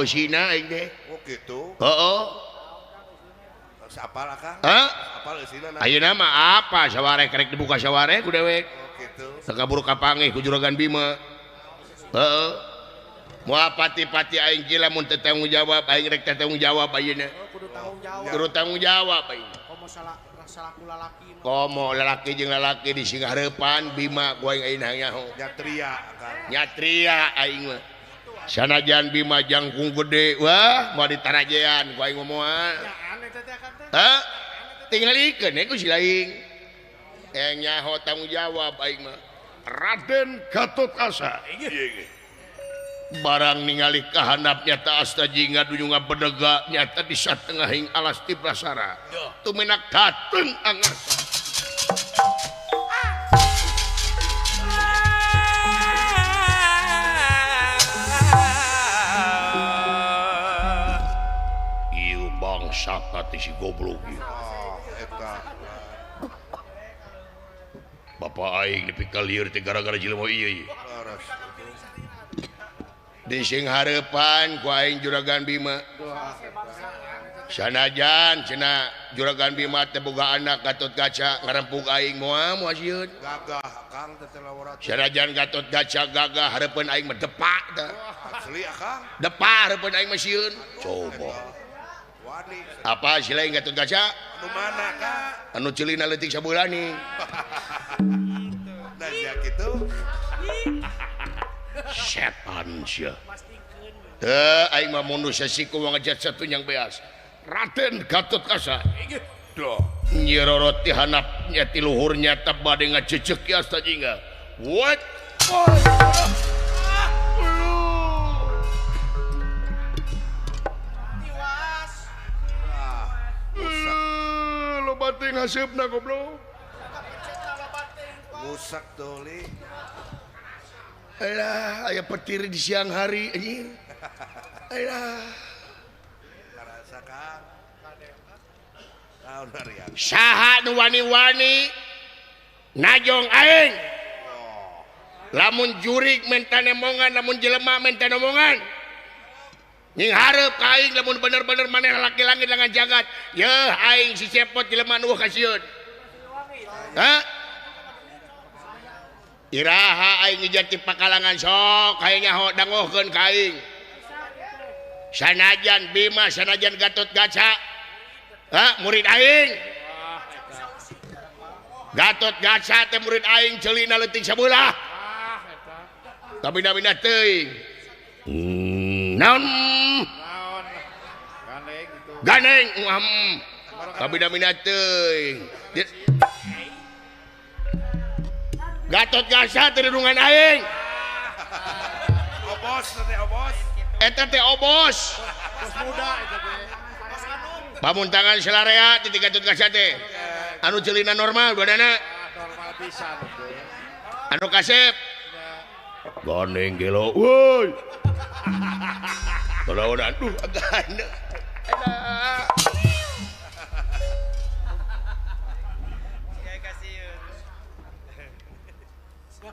eusina aing teh. Oh gitu. Heeh. Apal Kang? Hah? Apal eusina. Ayeuna mah apa sawarek rek dibuka sawarek ku dewek. Oh gitu. Sakaburu kapangeh ku Juragan Bima. Heeh. Moal pati-pati aing gila mun teu tanggung jawab aing rek teh tanggung jawab ayeuna. Kudu tanggung jawab. Kudu tanggung jawab aing. Komo salaku lalaki. Komo lalaki jeung lalaki di singareupan Bima ku aing ayeuna nyaho. Nyatria Kang. Nyatria aing mah. Sanajan Bima jangkung gede wah mau ditarajean ku aing moal. Hah? Tinggal ikeun ku si laing. Nyaho tanggung jawab aing mah. Raden Gatotkaca. Barang ningali kahandapnya ta asta jingga dunyunga bedega nyata di satengahing alas ti prasara. Tumenak dateng angarsa. Ieu bangsa teh si goblok ieu. Eta. Bapak aing dipikal lieur teh gara-gara jelema ieu. Laras. Di sing hareupan ku aing Juragan Bima. Sanajan cenah Juragan Bima teh boga anak Gatotkaca ngarempug aing moal sieun. Gagah Kang teh lawarat. Sanajan Gatotkaca gagah hareupeun aing mah depak teh. Asli Kang. Depak hareupeun aing mah sieun. Coba. Wani. Apa si lain Gatotkaca? Anu mana Kang? Anu ceulina leutik sabulan nih. Nah ya gitu. Setan sia. Teu aing mah mundur sasiku ngajat satu yang beas. Raden Gatotkaca. Doh. Nyirorot ti hanapnya ti luhurnya teh bade ngacecek ya sajingga. What? Tiwas. Lo bate ngaseupna goblok. Musak doli. Alah, aya petir di siang hari anjing. Alah. Karasa Kang. Naon harian. Saha nu wani-wani najong aing. Lamun jurig menta nemongan, lamun jelema menta nemongan. Nying hareup ka aing lamun bener-bener maneh laki langit dengan jagat. Yeuh aing si cepot jelema nu kasieun. Hah? Iraha aing ngejati pakalangan sok aing nyaho dangohkeun ka aing. Sanajan Bima, sanajan Gatotkaca. Hah, murid aing. Gatotkaca teh murid aing ceulina leutik sabelah. Kabina-bina teuing. Naon? Ganeng. Kabina-bina teuing. Gatotkaca teh dudungan aing. Obos teh obos. Eta teh obos. Bos muda itu teh. Pamuntangan selarea di Gatotkaca teh. Anu ceulina normal badanna. Normal pisan teh. Anu kasep. Ganeng gelo. Woi. Kalau aduh agak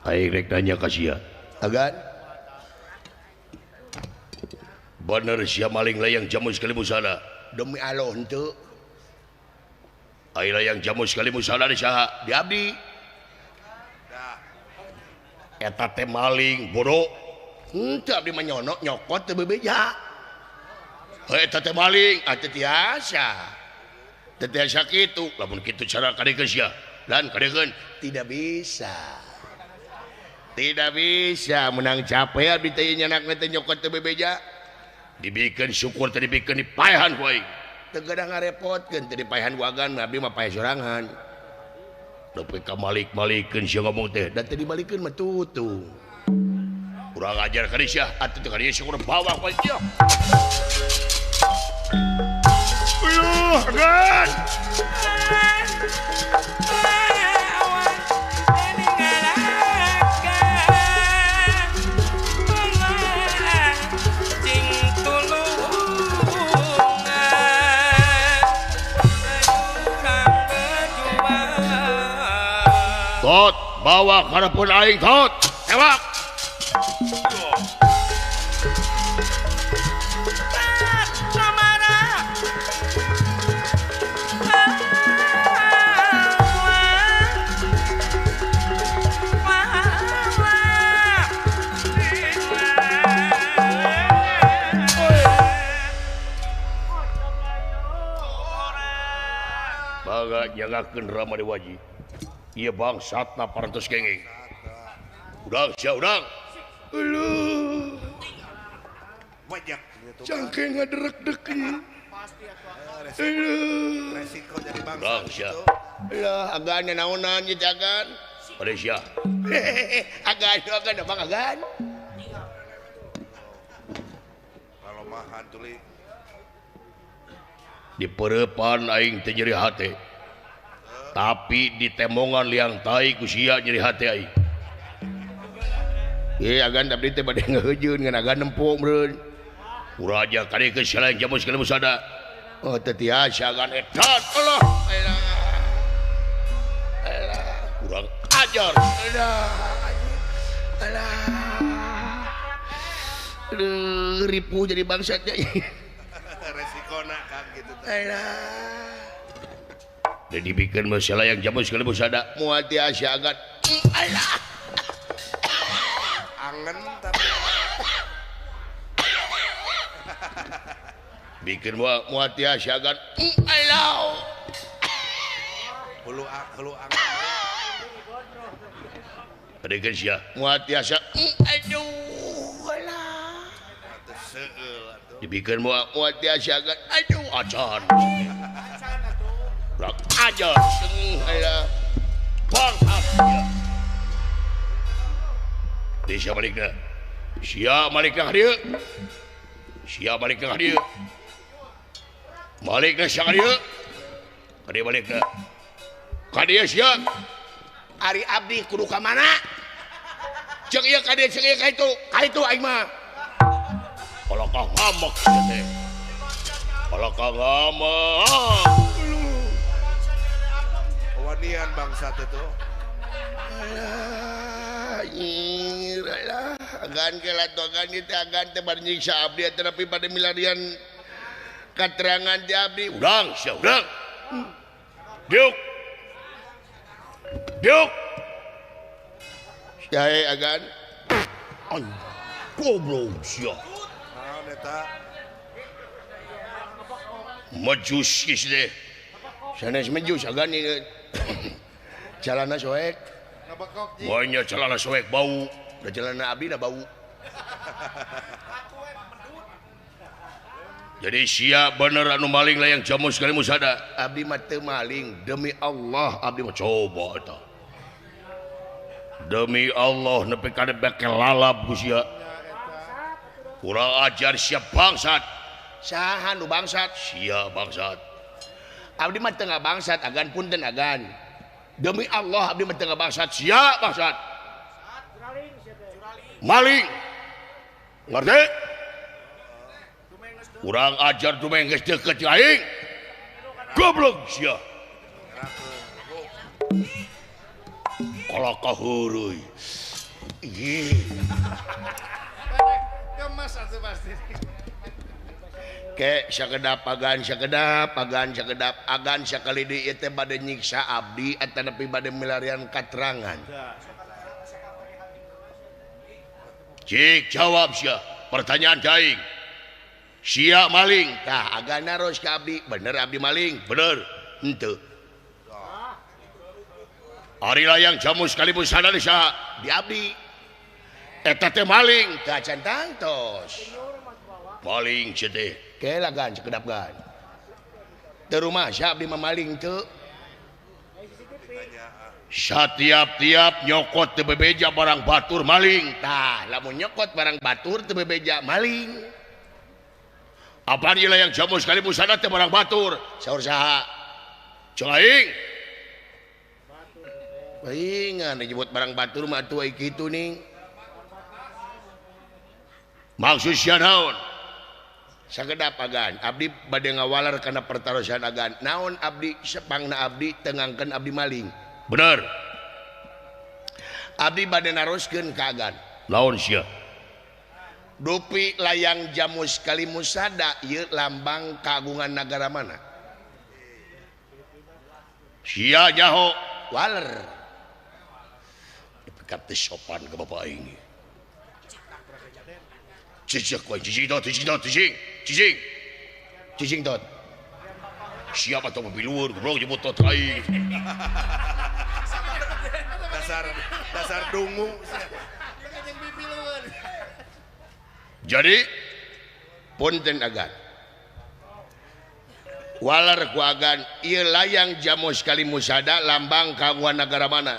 aing rek nanya ka sia. Agan. Bener sia maling layang jamu sekali musala. Demi Allah henteu. Ai layang jamu sekali musala di saha? Di abdi. Eta teh maling bodoh. Henteu abdi mah nyonok nyokot teu bebeja. Eta teh maling atuh tiasa. Teu tiasa kitu. Lamun kitu cara kadekeun sia. Dan kadekeun tidak bisa. Tidak bisa menang capek abdi teh nyanakna teh nyokot teu bebeja. Dibikeun syukur teh dibikeun dipaehan ku aing. Teu gadah ngarepotkeun teh dipaehan ku agan abdi mah paeh sorangan. Tapi ka malik-malikeun sia ngomong teh dan teh dibalikeun mah tutu. Kurang ajar ka dia atuh teh ka dia syukur bawah ku dia. Uyuh, agan. Tot, bawa karepun aing tot. Tewak. nyagakeun Rama Dewaji. Ieu bangsatna parantos kenging. Udang sia udang. Aduh. Banyak gitu. Cangkeng ngaderek-deki. Pasti atuh. Aduh. Resiko jadi bangsa Udang sia. gitu. Lah agan naonan ieu agan. Pada sia. Agan abang agan. Kalau mahan tuli Di perepan aing teu nyeri hate. Tapi di temongan liang tai ku sia nyeri hate aing. Agan abdi teh bade ngaheujeun ngan agan nempok meureun. Uraja kade ke saleng jamu sekali musada. Oh teu tiasa agan edan Allah. Alah. Kurang ajar. Alah. Aduh, ripuh jadi bangsatnya. resikona kan gitu. Alah. Dan dibikin masalah yang jamu sekali musada. Mual tiasa agan. Alah. Angen tapi Bikin mual tiasa agan. Alah. hulu angen. Adegan sia mual tiasa. Aduh. Alah. Atuh seueul atuh. Dibikin mual tiasa agan. Aduh acan. Kurang ajar. Alah. Bangsat. Sia balikna. Sia balikna ka dieu. Sia balikna ka dieu. Balikna sia ka dieu. Ka dieu balikna. Ka dieu sia. Ari abdi kudu ka mana? Ceuk ieu ka dieu, ceuk ieu ka itu. Ka itu aing mah. Palakah ngamak sia teh. Palakah ngamak. Wanian bangsa teh tuh. Alah, agan kela tu agan kita agan teh bari nyiksa abdi tetapi pada milarian keterangan ti abdi udang sia udang. Diuk. Diuk. Sia agan. Goblok sia. Naon eta? Majus geus deh. Sanes majus agan ini. Calana soek. Ngabekok ji. Banyak celana soek bau, da celana abdi da bau. Jadi sia bener anu maling layang jamu sekali musada. Abdi mah teu maling, demi Allah abdi mah coba eta. Demi Allah nepi ka beke lalap ku sia. Kurang ajar sia bangsat. Saha nu bangsat? Sia bangsat. Abdi mah teu bangsat, agan punten agan. Demi Allah abdi mah teu bangsat, sia bangsat. Maling. Ngerti? Kurang ajar dumeng geus deukeut aing. Goblok sia. Kalau kaheureui. Ih. Gemas atuh pasti. Ke sakedap agan sakali di ieu teh bade nyiksa abdi eta nepi bade milarian katerangan. Cik jawab sia pertanyaan aing. Sia maling, tah agan naros ka abdi, bener abdi maling, bener. Henteu. Ari layang jamu sekalipun sadar saha di abdi. Eta teh maling, tah can tangtos. Maling sia teh. Kela gan sekedap gan. Teu rumah sia abdi mamaling teu. Satiap-tiap nyokot teu bebeja barang batur maling. Tah, lamun nyokot barang batur teu bebeja maling. Apa ieu layang jamu sekalipun sadar teh barang batur. Saur saha? Ceng aing. Ingan disebut barang batur mah atuh ai kitu ning. Maksud sia naon? Sakedap agan abdi bade ngawalar kana pertarosan agan. Naon abdi sepangna abdi tengangkeun abdi maling. Bener. Abdi bade naroskeun ka agan. Naon sia? Dupi layang jamu sekali musada ieu lambang kagungan nagara mana? Sia jaho waler. Dekat sopan ke bapak aing. Cicing tot. siapa atau mobil luar goblok jemput tot aing dasar dungu. Yang bibi luar. jadi punten agan walar ku agan ieu layang jamu sekali musada lambang kagungan negara mana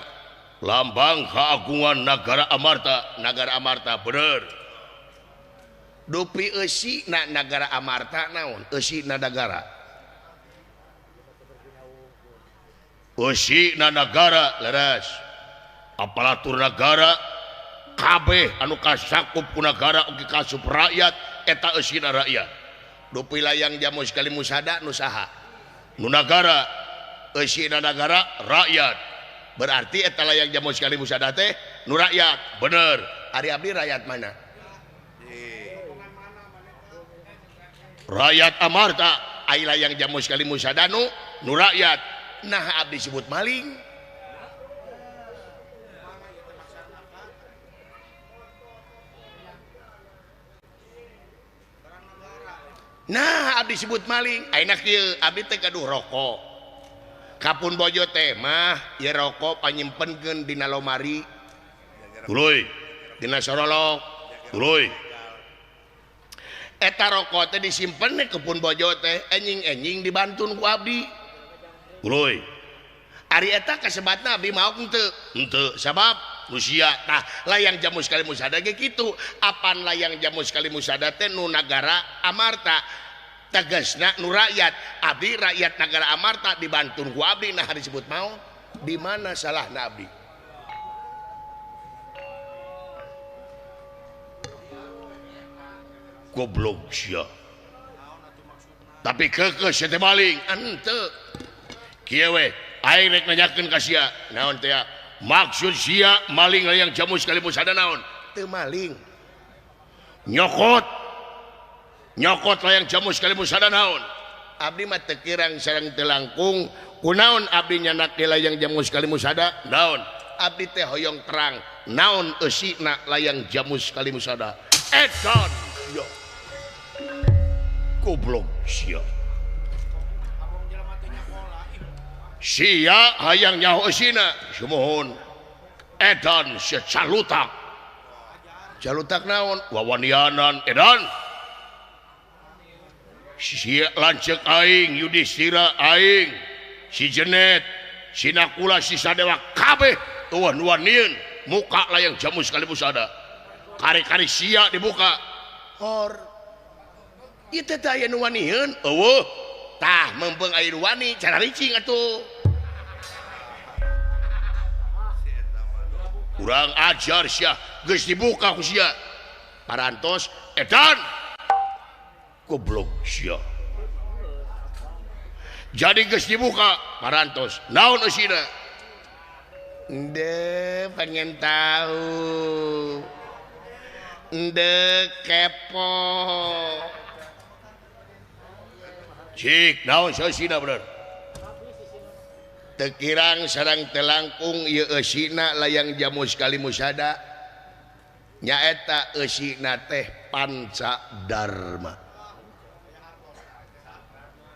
lambang keagungan negara Amarta bener dupi eusi na negara Amarta naon eusi na negara eusi na negara leres aparatur negara kabeh anu kasakup ku negara oge kasup rakyat eta eusina rakyat dupi layang jamu sekali musada nu saha nu negara eusina negara rakyat berarti eta layang jamu sekali musada teh nu rakyat bener ari abdi rakyat mana rakyat Amarta ai layang jamu sekali musada nu rakyat nah abdi disebut maling. Nah abdi disebut maling ayeuna kieu abdi teh gaduh rokok kapun bojo teh mah ieu rokok panyimpenkeun dina lomari tuluy dina sorolok tuluy eta rokok teh disimpen ke kapun bojo teh enjing-enjing dibantun ku abdi tuluy ari eta kasebatna abdi maok henteu sabab nusia tah layang jamu sekali musada ge kitu apan layang jamu sekali musada teh nu nagara Amarta tegasna nu rakyat abdi rakyat negara Amarta dibantun ku abdi nah disebut mau di mana salahna abdi goblok sia tapi kekeh sia teh maling henteu kieu we aing rek nanyakeun ka sia naon teh maksud sia maling layang jamu sekali musada naon teu maling nyokot layang jamu sekali musada naon abdi mah teu kirang sareng teu langkung kunaon abdi nyanake layang jamu sekali musada naon abdi teh hoyong terang naon eusina layang jamu sekali musada edan sia goblok sia hayang nyaho eusina sumuhun edan sia calutak naon wawanianan edan sia lanceuk aing Yudhistira aing si Jenet si Nakula si Sadewa kabeh eueuh nu wanieun muka layang jamu sekali musada kari-kari sia dibuka hor ieu teh aya nu wanieun eueuh tah mempeng air wani cara ricing atuh kurang ajar sia geus dibuka ku sia parantos edan goblok sia jadi geus dibuka parantos naon eusina ende pengen tahu ende kepo cik naon eusina bener teu kirang sareng teu langkung ieu eusina layang jamu sekali musada nyaeta eusina teh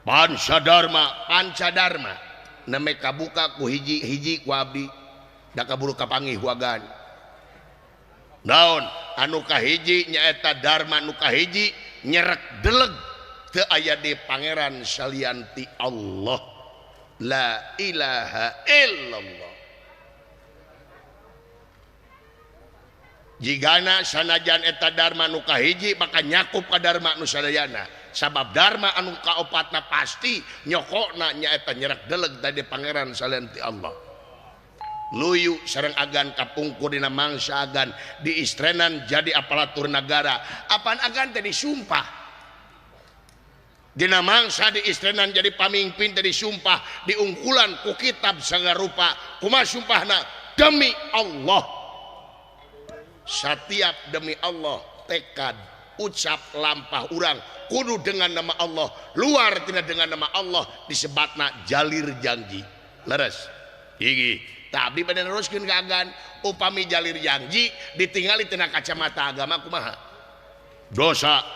Pancadarma neme kabuka ku hiji ku abdi da kaburu kapanggih wagan naon anu kahiji nyaeta Dharma nu kahiji nyerek deleg teu aya di pangeran salianti Allah la ilaha illallah jigana sanajan eta Dharma nu kahiji maka nyakup ka Dharma nu sadayana sabab Dharma anu kaopatna pasti nyokokna nyaeta nyerek deleg dari pangeran salianti Allah luyu sareng agan kapungkur dina mangsa agan diistrenan jadi aparatur negara apaan agan teh disumpah dina mangsa diistrenan jadi pamimpin teh disumpah diungkulan ku kitab sagarupa kumaha sumpahna demi Allah setiap demi Allah tekad ucap lampah urang kudu dengan nama Allah luar tidak dengan nama Allah disebatna jalir janji leres gigi tapi pada neruskeun ka agan upami jalir janji ditinggali tina kacamata agama kumaha dosa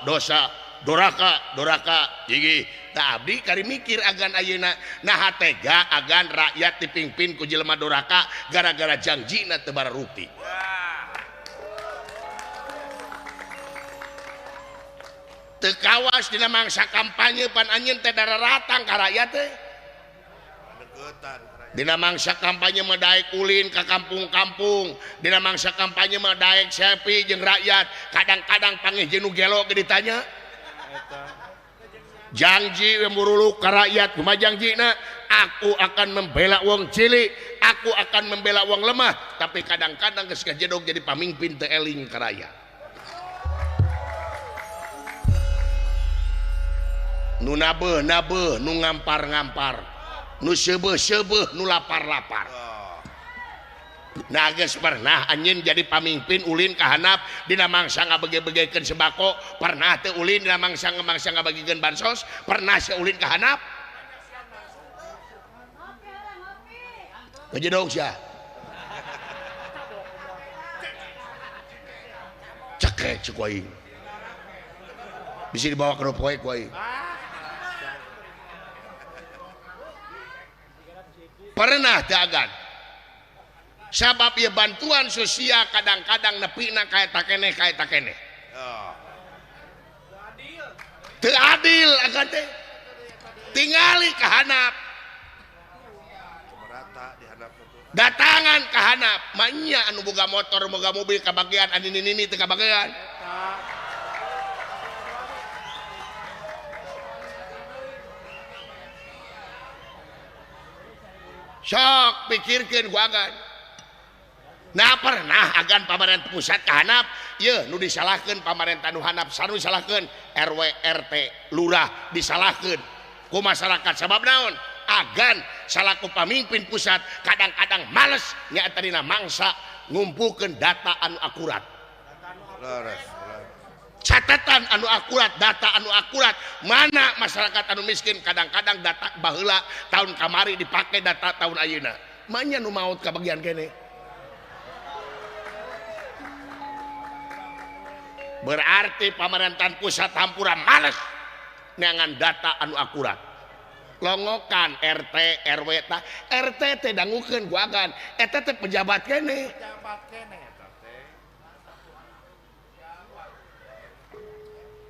doraka gigi tak abdi kari mikir agan ayeuna nah tega agan rakyat dipimpin ku jelema doraka gara-gara janjina teu bararuti teu kawas dina mangsa kampanye pan anjeun teh dararatang ka rakyat teh dina mangsa kampanye mah daek ulin ka kampung-kampung dina mangsa kampanye mah daek sepi jeung rakyat kadang-kadang panggih jeung nu gelo ge ditanya janji muruluk ka rakyat kumaha janjina aku akan membela wong cilik aku akan membela wong lemah tapi kadang-kadang geus kajedog jadi pamimpin teu eling ka rakyat nu nabeuh nu ngampar-ngampar nu seubeuh nu lapar-lapar nah geus pernah anjeun jadi pamimpin ulin ka handap dina mangsa ngabege-begekeun sembako pernah teu ulin dina mangsa ngabagikeun bansos pernah si ulin ka handap kejedog sia cekek cek aing bisa dibawa ke poe ku aing pernah teu agan sabab ieu bantuan sosial kadang-kadang nepina kaeta keneh teu adil agan teh tingali ka handap datangan ka handap manya anu boga motor boga mobil kabagian anu nini teu kabagian sok pikirkeun ku agan nah pernah agan pamarentah pusat ka handap ieu nu disalahkeun pamarentah nu handap sanu disalahkeun RW RT lurah disalahkeun ku masyarakat sabab naon agan salaku pamimpin pusat kadang-kadang males nyaeta dina mangsa ngumpulkeun data anu akurat catatan anu akurat data anu akurat mana masyarakat anu miskin kadang-kadang data baheula tahun kamari dipake data tahun ayeuna manya nu maot ka bagian kene berarti pemerintahan pusat hampura males neangan data anu akurat longokan RT RW ta RT teh dangukeun ku agan eta teh pejabat kene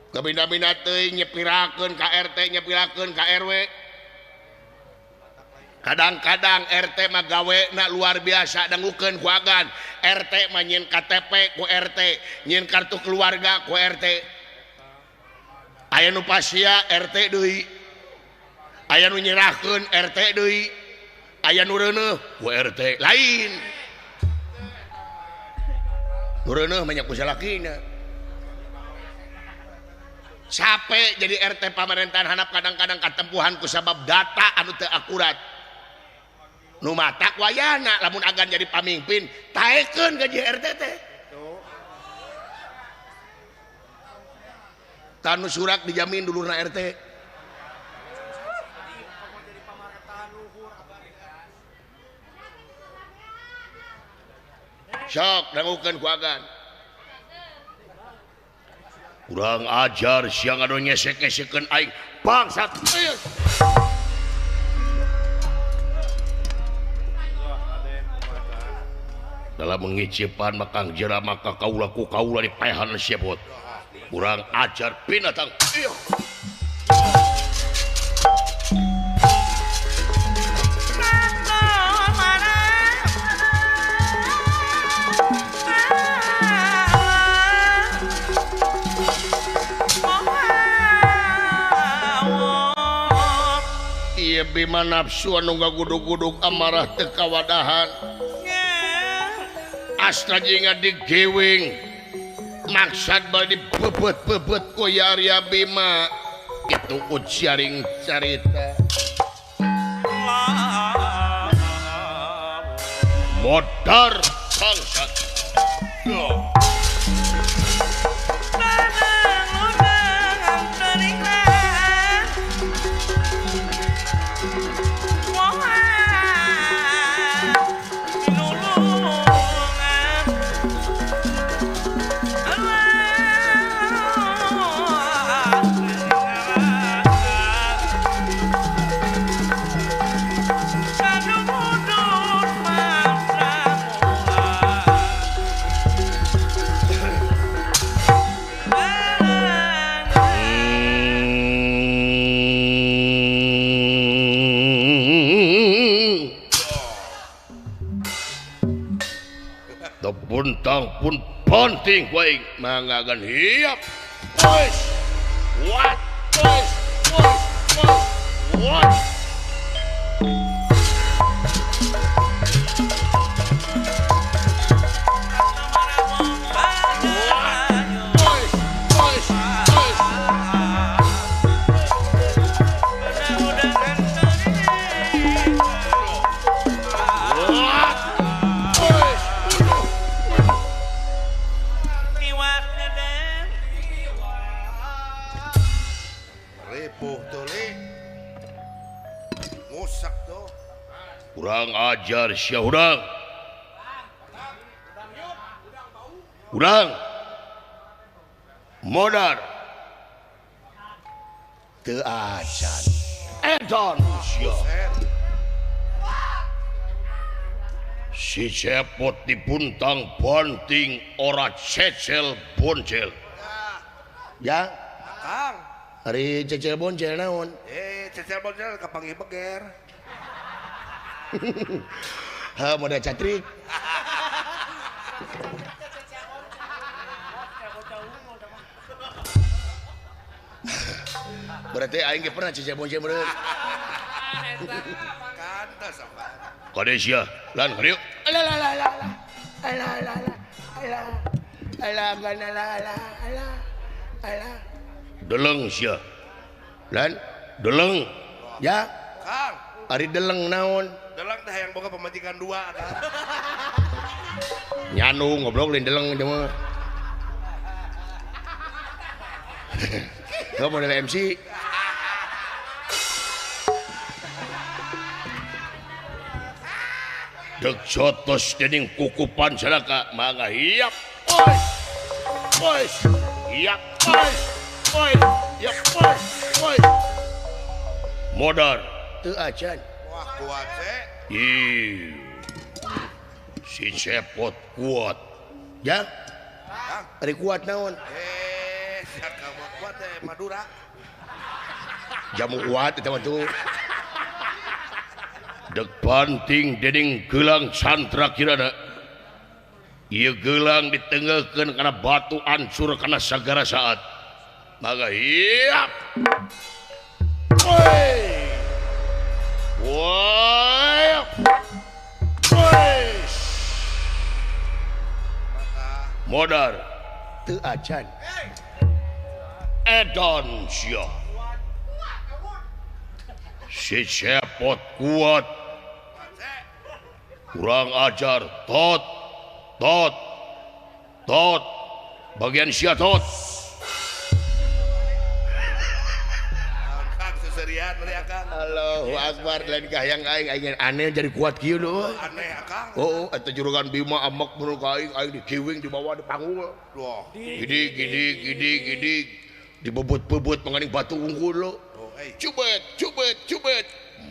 kabina-bina teuing nyepirakeun ka RT nyepirakeun ka RW kadang-kadang RT mah gawena luar biasa dangukeun ku agan RT mah nyin KTP ku RT nyin kartu keluarga ku RT aya nu pasia RT deui aya nu nyerahkeun RT deui aya nu reuneuh ku RT lain nu reuneuh mah nya ku salakina capek jadi RT pemerintahan handap kadang-kadang katempuhan ku sabab data anu teu akurat nu matak wayana lamun agan jadi pamimpin taekeun gaji RT teh tanu surak dijamin dulurna RT sok dangukeun ku agan kurang ajar siang anu nyesek-nyesekeun aing bangsat dalam mengicipan makang jera maka kaula ku kaula dipehan siapot kurang ajar binatang bima nafsu anu gagudug-gudug amarah teu kawadahan astra jinga digewing maksad bade bebet-bebet ku Arya Bima itu ujaring carita modar bangsat puntang pun penting waing mangagan hiap boys what boys what kurang ajar sia urang modar teu acan edan sia si cepot dipuntang banting ora cecel boncel ya Kang hari cecel boncel naon cecel boncel kapanggih beger ha modal catrik berarti aing ge pernah cecel boncel bener kantos apa kade sia lan kade deleng sia lan deleng ya Kang ari deleng naon deleng teh yang boga pemajikan dua Kang nyanu ngobrol lain deleng cuma nggak model MC dek jotos dening kukupan salaka mangga hiap boys hiap boys modar teu acan wah kuat ih si cepot kuat ya Kang ari kuat naon siap kamu kuat Madura jamu kuat itu mah tuh dek banting dening gelang santra kirana ieu gelang ditengahkeun kana batu ancur kana sagara saat maka hiap modar teu acan edan sia si cepot kuat kurang ajar tot bagian sia tot Kang seserian dari Kang Allahu Akbar lain kahayang aing aneh jadi kuat kieu lho aneh Kang oh eta jurugan Bima amak mun ka aing dikiwing di bawah di panggung loh gidig dibebut-bebut menganing batu unggul lo cubet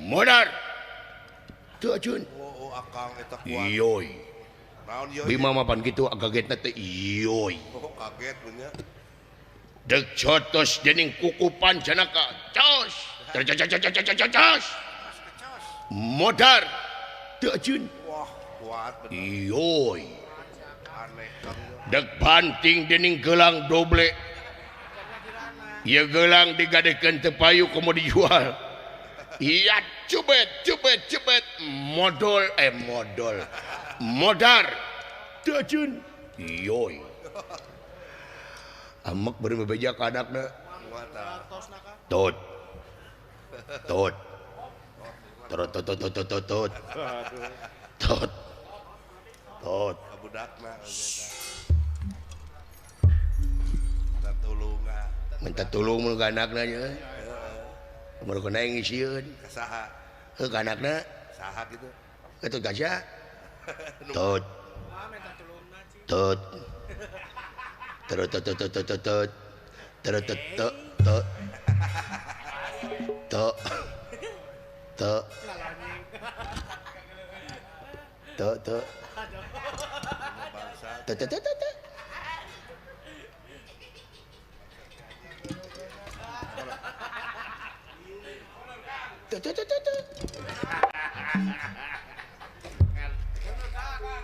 modar teu ajun Akang eta kuat iyoy naon ieu Bima mapan kitu kagetna teh iyoy kaget punya dek jotos dening kukupan janaka cos modar teu ajun wah kuat bener iyoy aneh Kang dek banting dening gelang doble ieu gelang digadekeun teu payu komo dijual iya cubet modar teu ajun iyoy amek beureum bebeja ka anakna tot budakna tatulungan minta tulung mun ka anakna nya mun kana ngisieun saha heuh ka anakna saha gitu ketut kaca tot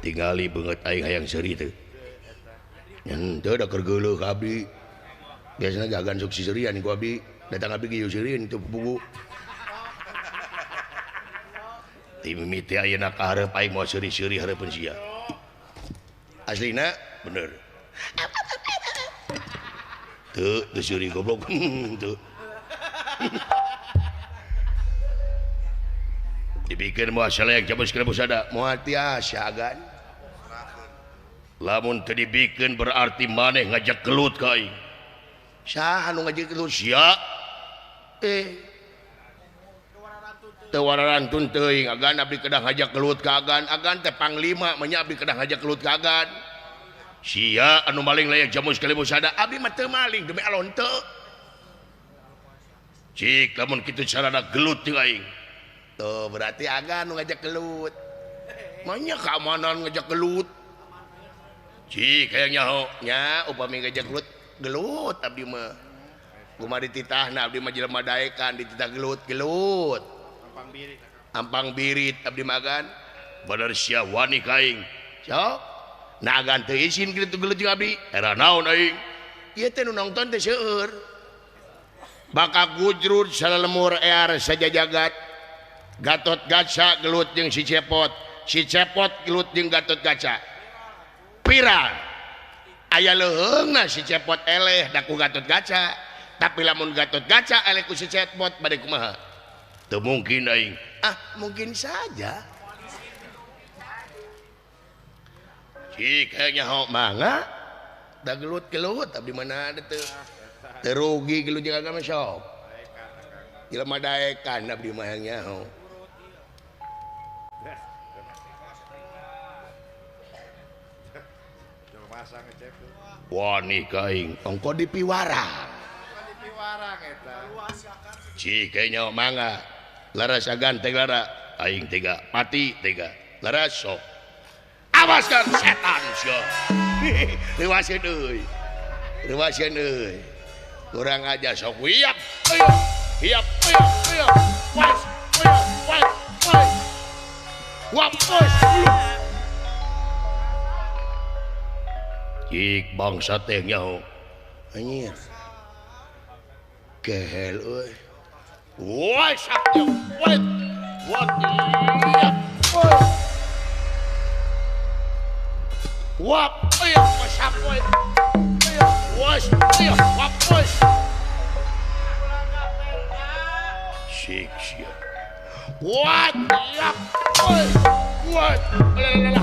tingali banget aing hayang seuri teu nyen teu da keur geuleuh ka abdi biasana gagan sok siserian ku abdi datang abdi ge seureun teu pugu ti mimiti ayeuna ka hareup aing moal seuri-seuri hareupeun sia aslina bener teu seuri goblok teu dibikin moal salek jabos kena busada moal tiasa agan lamun teu dibikeun berarti maneh ngajak gelut ka aing saha anu ngajak gelut sia teu wararantun teuing agan abdi kedah ngajak gelut ka agan teh panglima nya abdi kedah ngajak gelut ka agan sia anu maling layak jamus kali busada abdi mah teu maling demi alon teu cik lamun kitu carana gelut teu aing tuh berarti agan nu ngajak gelut manya keamanan ngajak gelut cik kayaknya nya upami ngajak gelut abdi mah kumaha dititahna abdi mah jelema daekan dititah gelut ampang birit abdi magan bener sia wani kaing sok na agan teu izin kitu gelut jeung abdi era naon aing ieu teh nu nongton teh seueur bakal gujrud salemur ear saja jagat Gatot Kaca gelut jeung si Cepot gelut jeung Gatot Kaca pirang aya leuheungna si Cepot eleh da ku Gatot Kaca tapi lamun Gatot Kaca eleh ku si Cepot bade kumaha teu mungkin aing mungkin saja kayaknya mangga da gelut abdi mana ada teu terugi gelut jeung agama sok jelema daekan abdi mah yang nyaho wani kaing ongko dipiwarang eta cik kayaknya mangga laras agan teh lara aing tega pati tega laras sok awaskan setan sia rewasieun euy urang aja sok wiap hiap was wapos cik bangsa teh nyaho anjir gehel euy woi sakti what wap masap was wapos sik sia what lalalala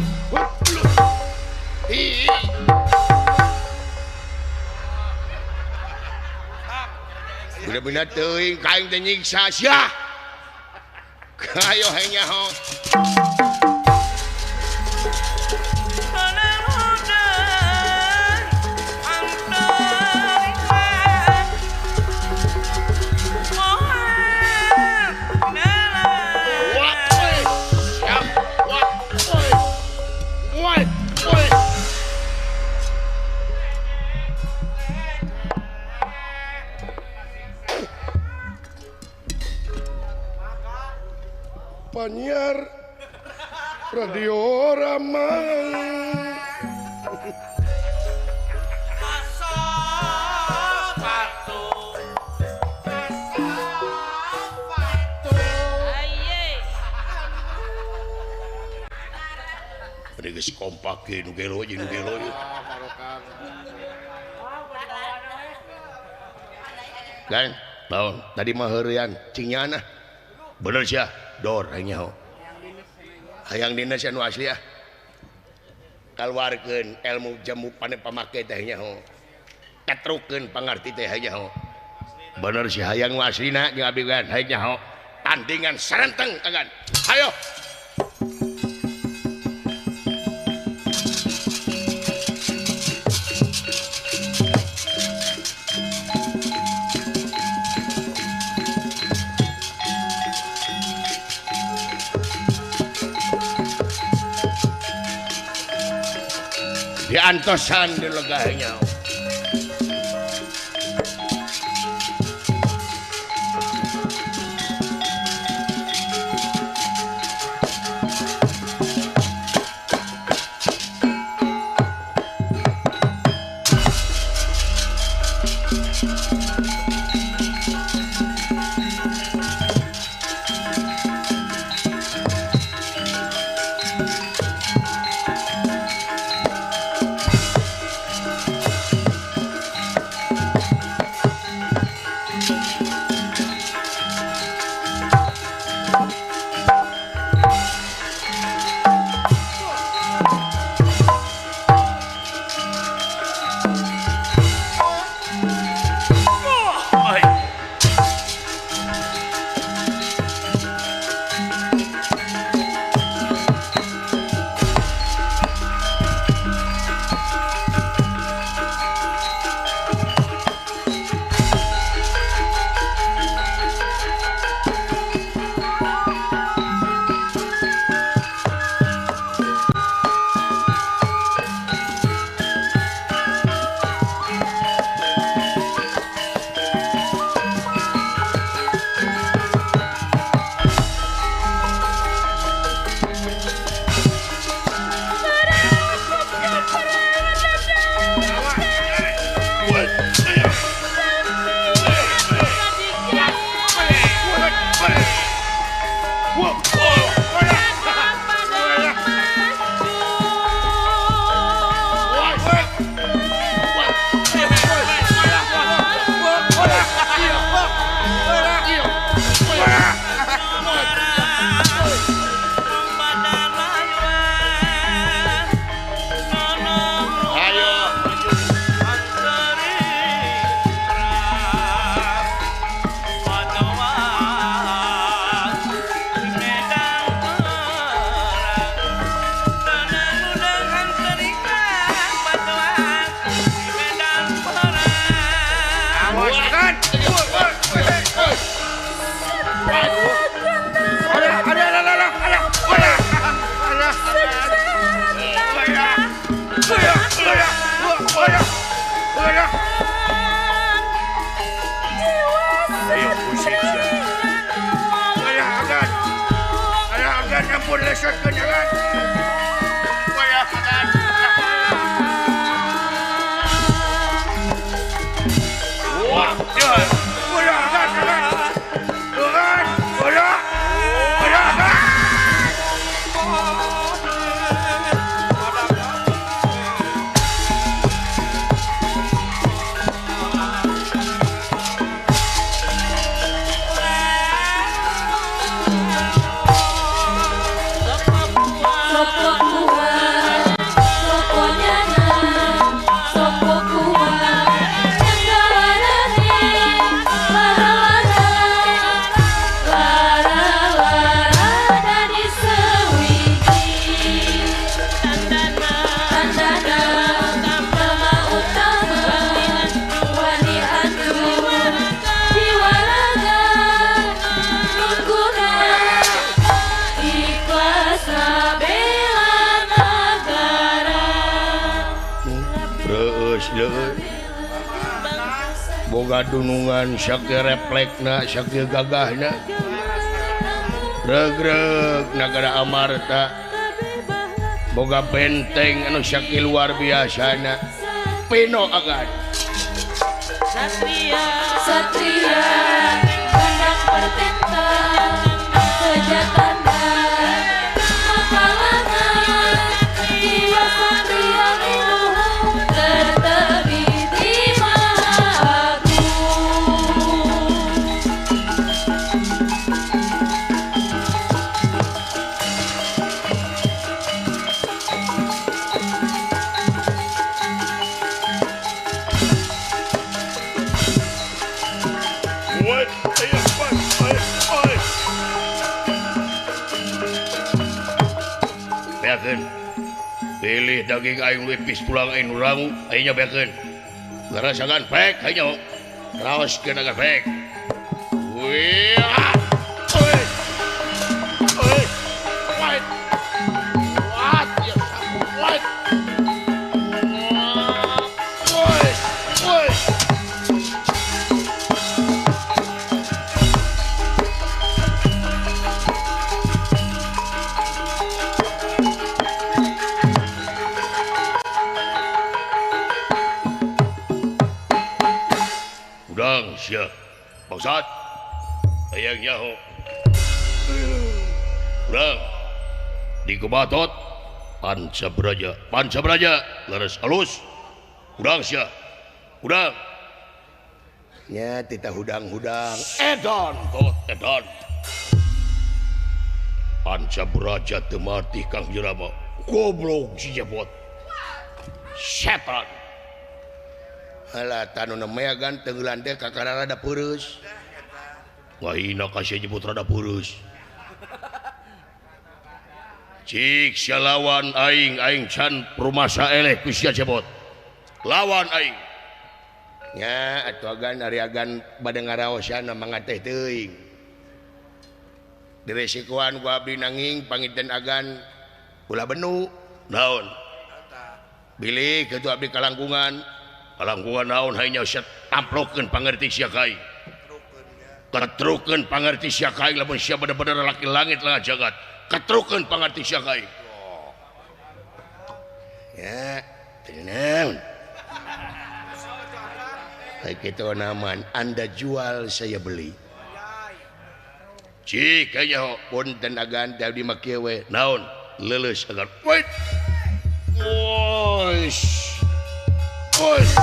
bener-bener teuing kaing teh nyiksa sia kayo hanya ho Panyar Radio Rama geus kompak ge nu gelo kan naon tadi mah heurean cingnyana bener sia dor nya hayang dina sia nu asli kaluarkeun ilmu jamu pane pamake teh nya katrukeun pangarti teh nya bener sia hayang nu aslina jeung abdi kan nya tandingan sarenteng kagan hayo diantosan di legahnya ampun lesotkeun jangan. Wayah agan. Wah, ya. Wayah agan. Agan. Wayah. Wayah agan. Boga dunungan sakit refleksna sakit gagahna regreg nagara Amarta boga benteng anu sakit luar biasana Pino agan Satria pandang pertentang sejatanda makalangan jiwa satria luhur tertebih di Maha Agung. beakeun pilih daging aing lipis tulang aing rangu aingnya beakeun ngarasakan pek aingnya raoskeun agan pek wih oi oi fight what ya what oi oi udang sia bangsat hayang nyaho udang di kebatot pancabraja leres halus udang sia udang nya tita hudang-hudang edan tot edan pancabraja teu mati Kang Jerama goblok si jabot setan. Alah tanu namanya kan tenggelan teh kakara rada peureuss. Wahina kasih nyebut rada peureuss. Cik sia lawan aing can rumasa eleh ku sia jebot. Lawan aing. Nya atuh agan ari agan bade ngaraosana mangga teh teuing. Diresikoan ku abdi nanging pangiten agan ulah benu. Naon? Bilih kitu abdi kalangkungan. Kalangkungan naon hanya sia tamplokeun pangerti sia kai. Ketrukeun pangerti sia kai lamun sia bener-bener laki langit lah jagat. Ketrukeun pangerti sia kai. Ya, tenang. Hai kitu naman Anda jual saya beli. Cik aya punten agan tadi make we naon leuleus agan. Wait. Wosh. Wosh.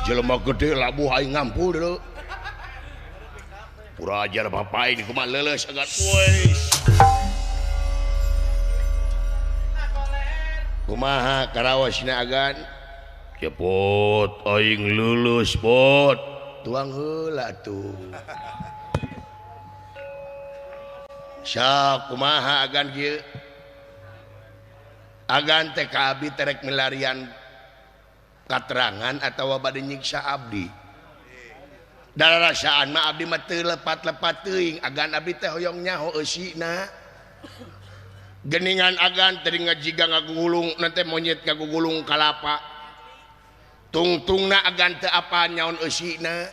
Jelema gede labuh aing ngampul dulu. Pura ajar papai di kumaha leuleus agan. Wosh. Kumaha karaosna agan? Cepot aing lulus pot. Tuang heula tuh. Sak kumaha agan kieu? Agan teh ka abdi terek milarian katerangan atawa bade nyiksa abdi. Darasaan mah abdi mah teu lepat-lepat teuing, agan abdi teh hoyong nyaho eusina. Geningan agan tadi ngajiga ngagugulung nanti monyet ngagugulung kalapa. tungtungna agan teu apa nyaon eusina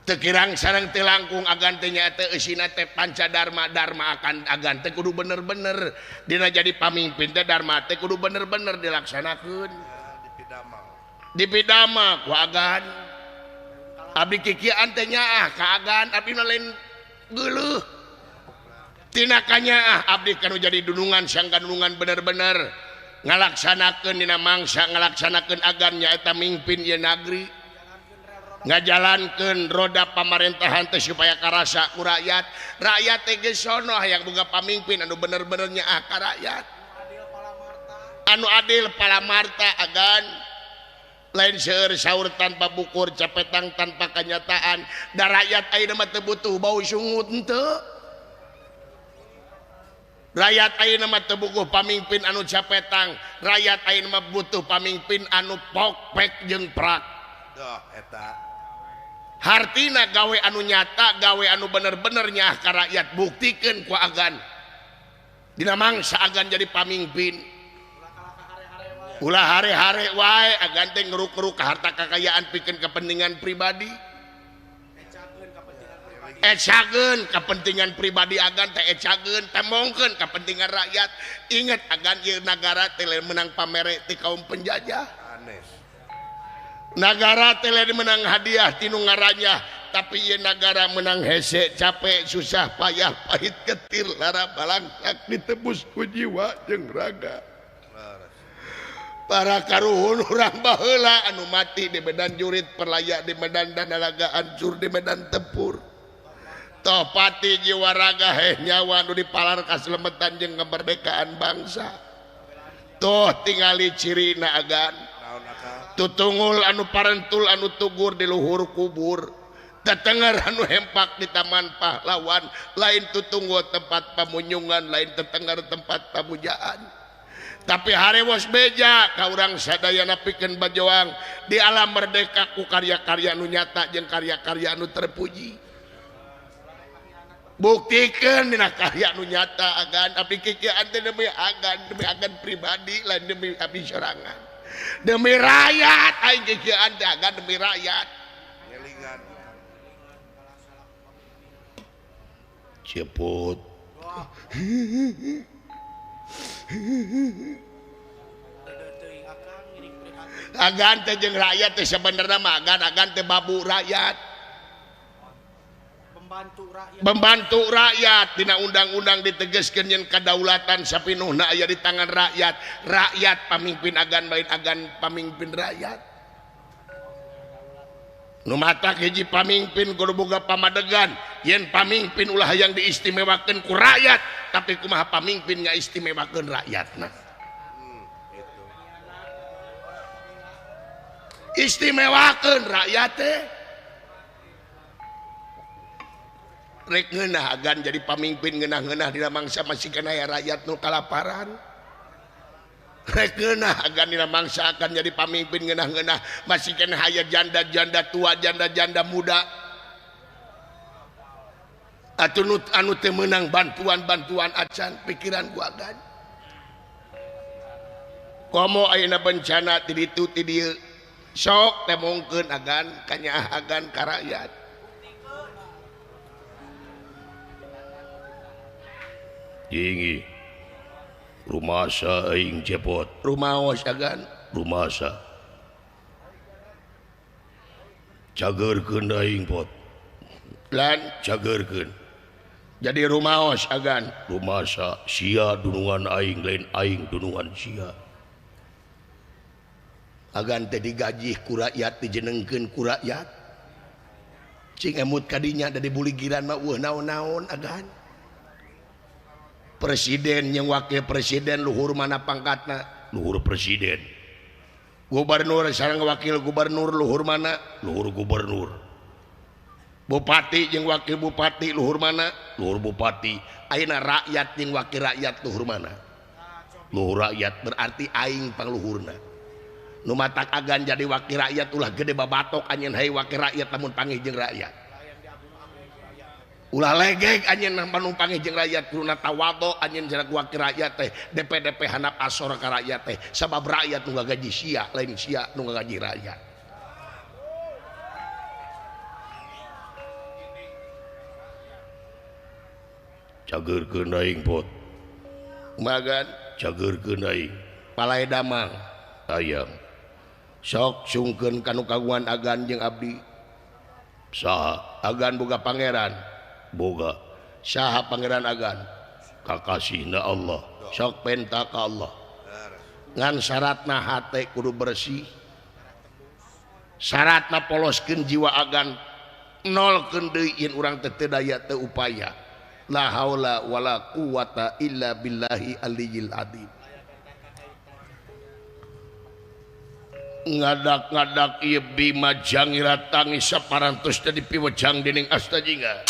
teu kirang sareng teu langkung agan teu nyaeta eusina teh pancadharma dharma akan agan teh kudu bener-bener dina jadi pamimpin teh dharma teh kudu bener-bener dilaksanakeun dipidama ku agan abdi kikian teh nyaah ka agan abdi lain geuleuh tina ka nyaah abdi kanu jadi dunungan sangga dunungan bener-bener ngalaksanakeun dina mangsa ngalaksanakeun agan nyaeta mimpin ieu nagri ngajalankeun roda pamerintahan teh supaya karasa ku rakyat teh geus sono hayang boga pamimpin anu bener-bener nyaah ka rakyat anu adil palamarta agan lain seueur saur tanpa bukur capetang tanpa kenyataan da rakyat ayeuna mah teu butuh bau sungut henteu rakyat ayeuna mah teu butuh pamimpin anu capetang rakyat ayeuna mah butuh pamimpin anu pokpek jeung prak dah eta hartina gawe anu nyata gawe anu bener-bener nyaah ka rakyat buktikeun ku agan dina mangsa agan jadi pamimpin ulah hare-hare wae agan teh ngeruk-ngeruk harta kekayaan pikeun kepentingan pribadi ecageun kepentingan pribadi agan teh ecageun temongkeun kepentingan rakyat inget agan ieu nagara teh menang pamere ti kaum penjajah aneh nagara teh menang hadiah tinu ngaranya tapi ieu nagara menang hese capek susah payah pahit ketir lara balangsak ditebus ku jiwa jeung raga para karuhun urang baheula anu mati di medan jurit perlaya di medan danalaga hancur di medan tempur toh pati jiwa raga heh nyawa anu dipalar kaslemetan jeung kemerdekaan bangsa toh tingali cirina agan naon akal tutungul anu parentul anu tugur di luhur kubur tetenger anu hempak di taman pahlawan lain tutunggul tempat pamunyungan lain tetenger tempat pamujaan tapi harewos beja ka urang sadayana pikeun bajoang di alam merdeka ku karya-karya anu nyata jeung karya-karya anu terpuji buktikeun dina karya anu nyata agan abdi kikian teh demi agan pribadi lain demi abdi sorangan demi rakyat aing kikian teh agan demi rakyat ngelingan cepot agan teh jeung rakyat teh sebenarnya mah agan teh babu rakyat membantu rakyat dina undang-undang ditegaskeun yen kadaulatan sapinuhna aya di tangan rakyat pamimpin agan lain agan pamimpin rakyat nu matak hiji pamimpin kudu boga pamadegan yen pamimpin ulah hayang diistimewakeun ku rakyat tapi kumaha pamimpin ngaistimewakeun rakyatna istimewakeun rakyat teh rek ngeunah agan jadi pamimpin ngeunah-ngeunah dina mangsa masih kana aya rakyat nu kalaparan rek ngeunah agan dina mangsa akan jadi pamimpin ngeunah-ngeunah masih kana aya janda-janda tua janda-janda muda anu teu meunang bantuan acan pikiran gua agan komo ayeuna bencana ti ditu ti dieu sok temongkeun agan kanyaah agan ka rakyat Jingi rumasa aing cepot rumaos agan rumasa cageurkeun aing pot lan cageurkeun jadi rumaos agan rumasa sia dunungan aing lain aing dunungan sia agan teh digaji ku rakyat dijenengkeun ku rakyat cing emut kadinya da dibuligiran mah weuh naon-naon agan presiden yang wakil presiden luhur mana pangkatna luhur presiden gubernur sareng wakil gubernur luhur mana luhur gubernur bupati yang wakil bupati luhur mana luhur bupati ayeuna rakyat yang wakil rakyat luhur mana luhur rakyat berarti aing pangluhurna nu matak agan jadi wakil rakyat ulah gede babatok anjeun hai wakil rakyat lamun panggih jeung rakyat ulah legek anjeun panumpangi jeung rakyat kuluna tawado anjeun jarak wakil rakyat teh DP handap asor ka rakyat teh sabab rakyat nu gaji sia lain sia nu gaji rakyat. Cageurkeun aing pot magan cageurkeun aing palai damang hayang sok sungkeun kanu kagungan agan jeung abdi saha agan boga pangeran boga saha pangeran agan kakasihna Allah sok penta ka Allah ngan syaratna hate kudu bersih syaratna poloskeun jiwa agan nolkeun deui yen urang teh teu daya teu upaya la haula wala quwata illa billahi aliyil adzim. Ngadak-ngadak ieu bima jangira tangis saparantos tadi piwejang dening asta jingga.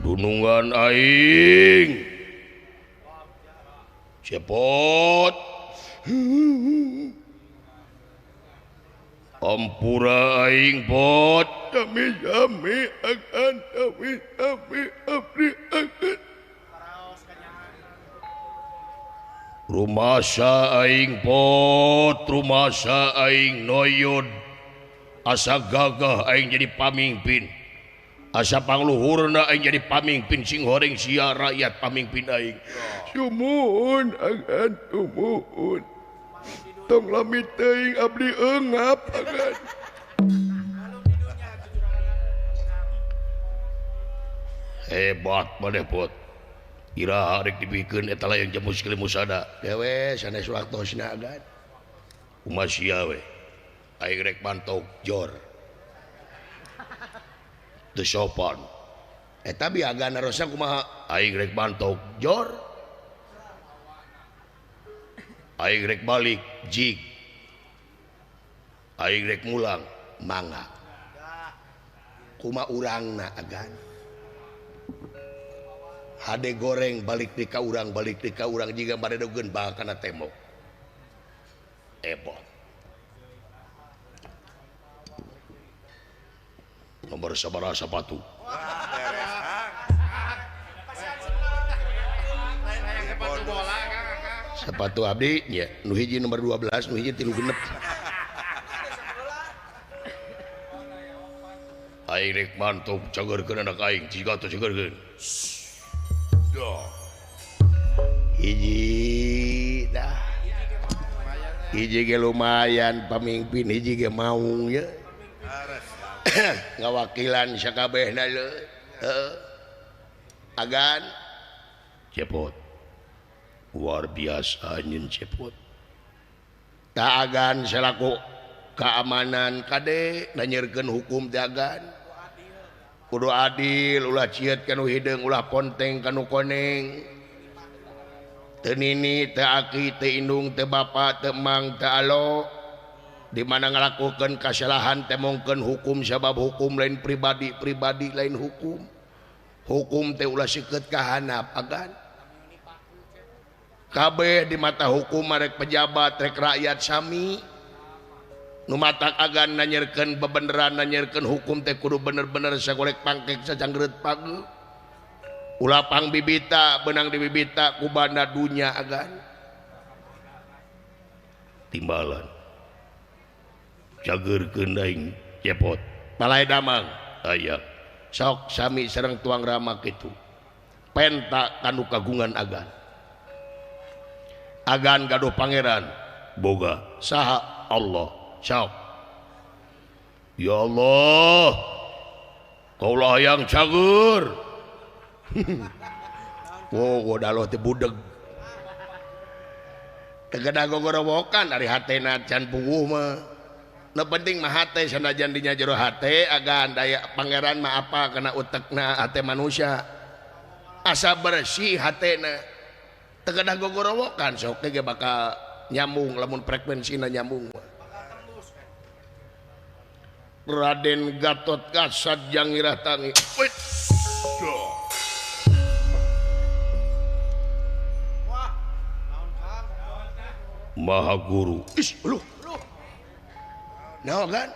Dunungan aing cepot ampura aing pot jami akan abdi akan rumasa aing pot rumasa aing noyod asa gagah aing jadi pamimpin asa pangluhurna aing jadi pamimpin sing horeng sia rakyat pamimpin aing sumuhun agan sumuhun tong lamit teuing abdi eungap agan hebat maneh pot ira rek dipikeun eta layang jamu sikili musada dewe sanes waktosna agan kumaha sia we aing rek mantok jor teu sopan eta biagana rosa kumaha aing rek mantok jor aing rek balik jig aing rek mulang mangga kumaha urangna agan hade goreng balik di ka urang jiga baredogeun bae kana tembok ebot nomor sabaraha sapatu sepatu abdi nya nu hiji nomor 12 nu hiji 36 aing rek mantuk cageurkeun anak aing jiga atuh cageurkeun hiji dah hiji ge lumayan pamimpin hiji ge maung ya ngawakilan sakabehna agan cepot luar biasa anjeun cepot tak agan selaku keamanan kade nanyerkeun hukum teh agan kudu adil ulah cieut kanu hideung ulah ponteng kanu koneng teu nini teu aki teu indung teu bapa teu emang teu alo di mana ngalakukeun kasalahan teh mongkeun hukum sabab hukum lain pribadi lain hukum teh ulah sikeut ka handap agan kabeh di mata hukum marek pejabat rek rakyat sami nu matak agan nanyerkeun bebeneran nanyerkeun hukum teh kudu bener-bener sagolek pangkek sacanggereut pageu ulah pang bibita benang di bibita ku banda dunya agan timbalan cageurkeun aing cepot palai damang aya sok sami sareng tuang rama kitu penta kanu kagungan agan agan gaduh pangeran boga saha Allah sok ya Allah kaulah yang cager wow daloh teh budeg tegeda gogorowokan dari hatena can puguh mah nu penting mah hate sanajan dinya jero hate agan daya pangeran mah apa kana utekna hate manusia asa bersih hatena tegeda gogorowokan sok ge bakal nyambung lamun frekuensina nyambung Raden Gatot Kacat Jangirah Tangi Maha Guru. Is, lu. Nah kan?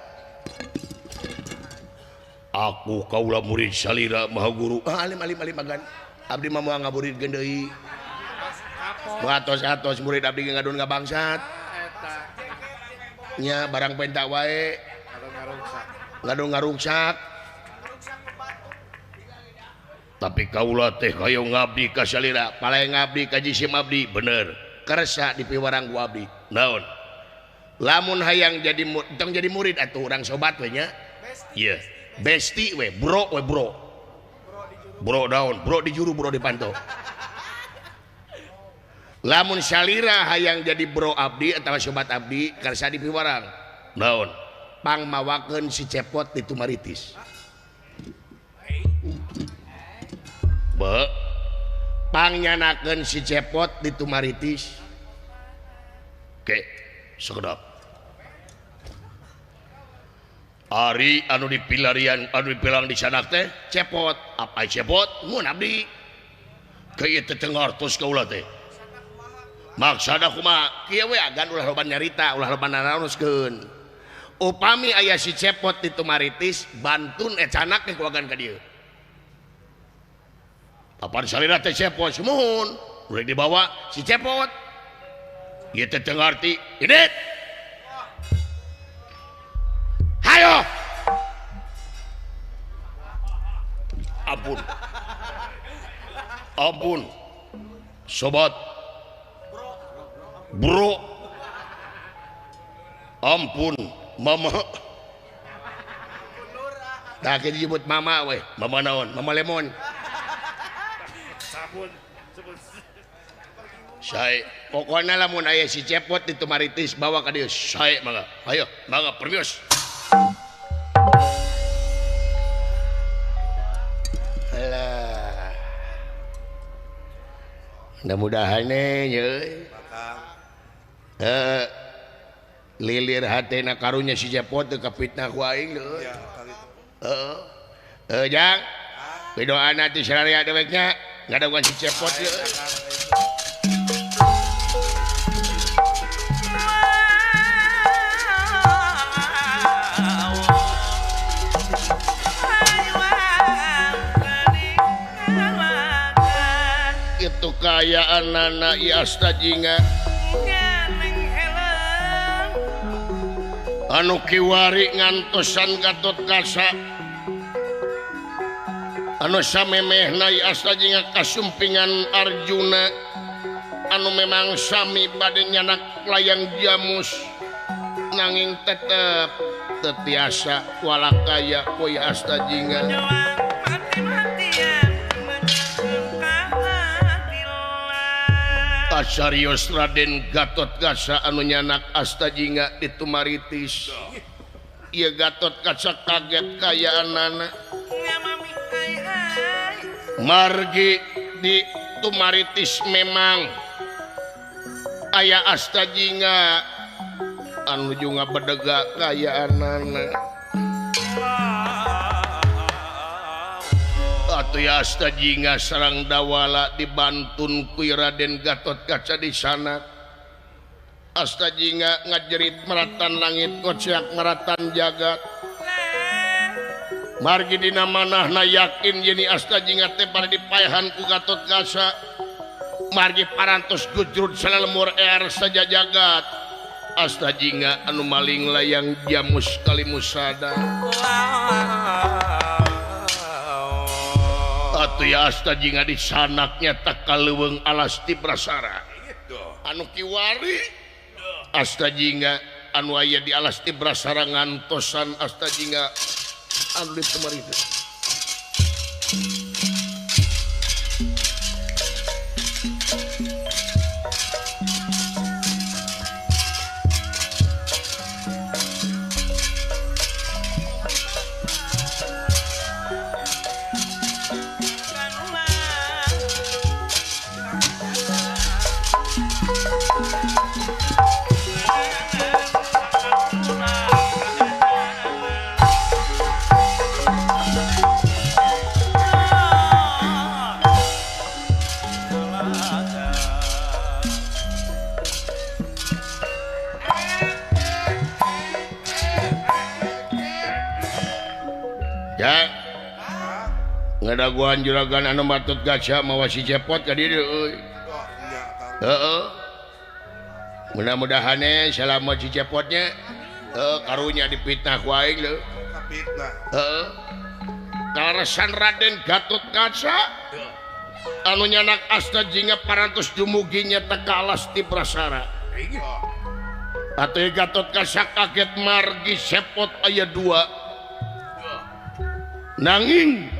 Aku kaulah murid salira Maha Guru. Alim magan. Abdi mah moal ngaburid gendeuy. Atos murid abdi ngadon ngabangsat. Nya barang pentak wae. Ngadon ngarungsak. Tapi kaula teh hayang ngabdi ka salira, paleng ngabdi ka jisim abdi, bener. Kersa di piwarang ku abdi. Naon? Lamun hayang jadi tong jadi murid atuh urang sobat we nya. Iya. Besti we, bro. Bro daun, bro di juru, bro di panto. Lamun salira hayang jadi bro abdi atawa sobat abdi, kersa di piwarang. Naon? Pangmawakeun si cepot di Tumaritis. Pangyanakeun si cepot di Tumaritis. Oke, sekedap. Ari anu dipilarian, anu dipilang di sana teh cepot. Apa cepot? Mun abdi. Kieu teh teu ngartos kaula teh. Maksana kumaha? Kieu we agan ulah loba nyarita, ulah loba naraoskeun. Upami aya si cepot di Tumaritis, bantun ecanak teh kuagan ka dieu. Papan salira teh cepot semuhun udah dibawa si cepot ieu teh teu ngarti idit hayo ampun sobat bro ampun mama tak disebut mama weh mama naon mama lemon saya pokoknya lamun aya si cepot di Tumaritis bawa ka dieu saya mangga ayo mangga permios alah mudah-mudahan nya lilir hatena karunya si cepot teu kapitnah ku aing leuy jang pidoana ti sararia deweknya ngadaguan si cepot leuy itu kayaan nana iasta jinga anu kiwari ngantosan Gatot Kaca anu samemehna iasta jinga kasumpingan Arjuna anu memang sami bade nyanak layang jamus nanging tetep tetiasa walakaya poe asta jinga Asarios Raden Gatot Kaca anu nyanak asta jinga di Tumaritis ieu Gatot Kaca kaget kayaanana margi di Tumaritis memang aya asta jinga anu juga bedega kayaanana atuh ya asta jinga sareng dawala dibantun ku Raden Gatot Kaca di sana asta jinga ngajerit meratan langit kocak meratan jagat margi dina manahna yakin jadi asta jinga teh pada dipayahan ku Gatot Kaca margi parantos gujrut salemur saja jagat asta jinga anu maling layang jamus kali musada atuh ya asta jinga di sanaknya tak kaleuweung Alasti Brasara anu kiwari asta jinga anu aya di Alasti Brasara ngantosan asta jinga anu di Tumaritis ya ngadaguan juragan anu matut gaca mawa si cepot ka dieu euy Doh, nya Kang. heeh mudah-mudahan selamat si cepotnya karunya dipitnah ku aing leuh Kapitna. heeh kaleresan Raden Gatot Kaca anu nyanak asta jinga parantos dumuginya teka alas ti prasara Doh. atuh Gatot Kaca kaget margi cepot aya 2 nanging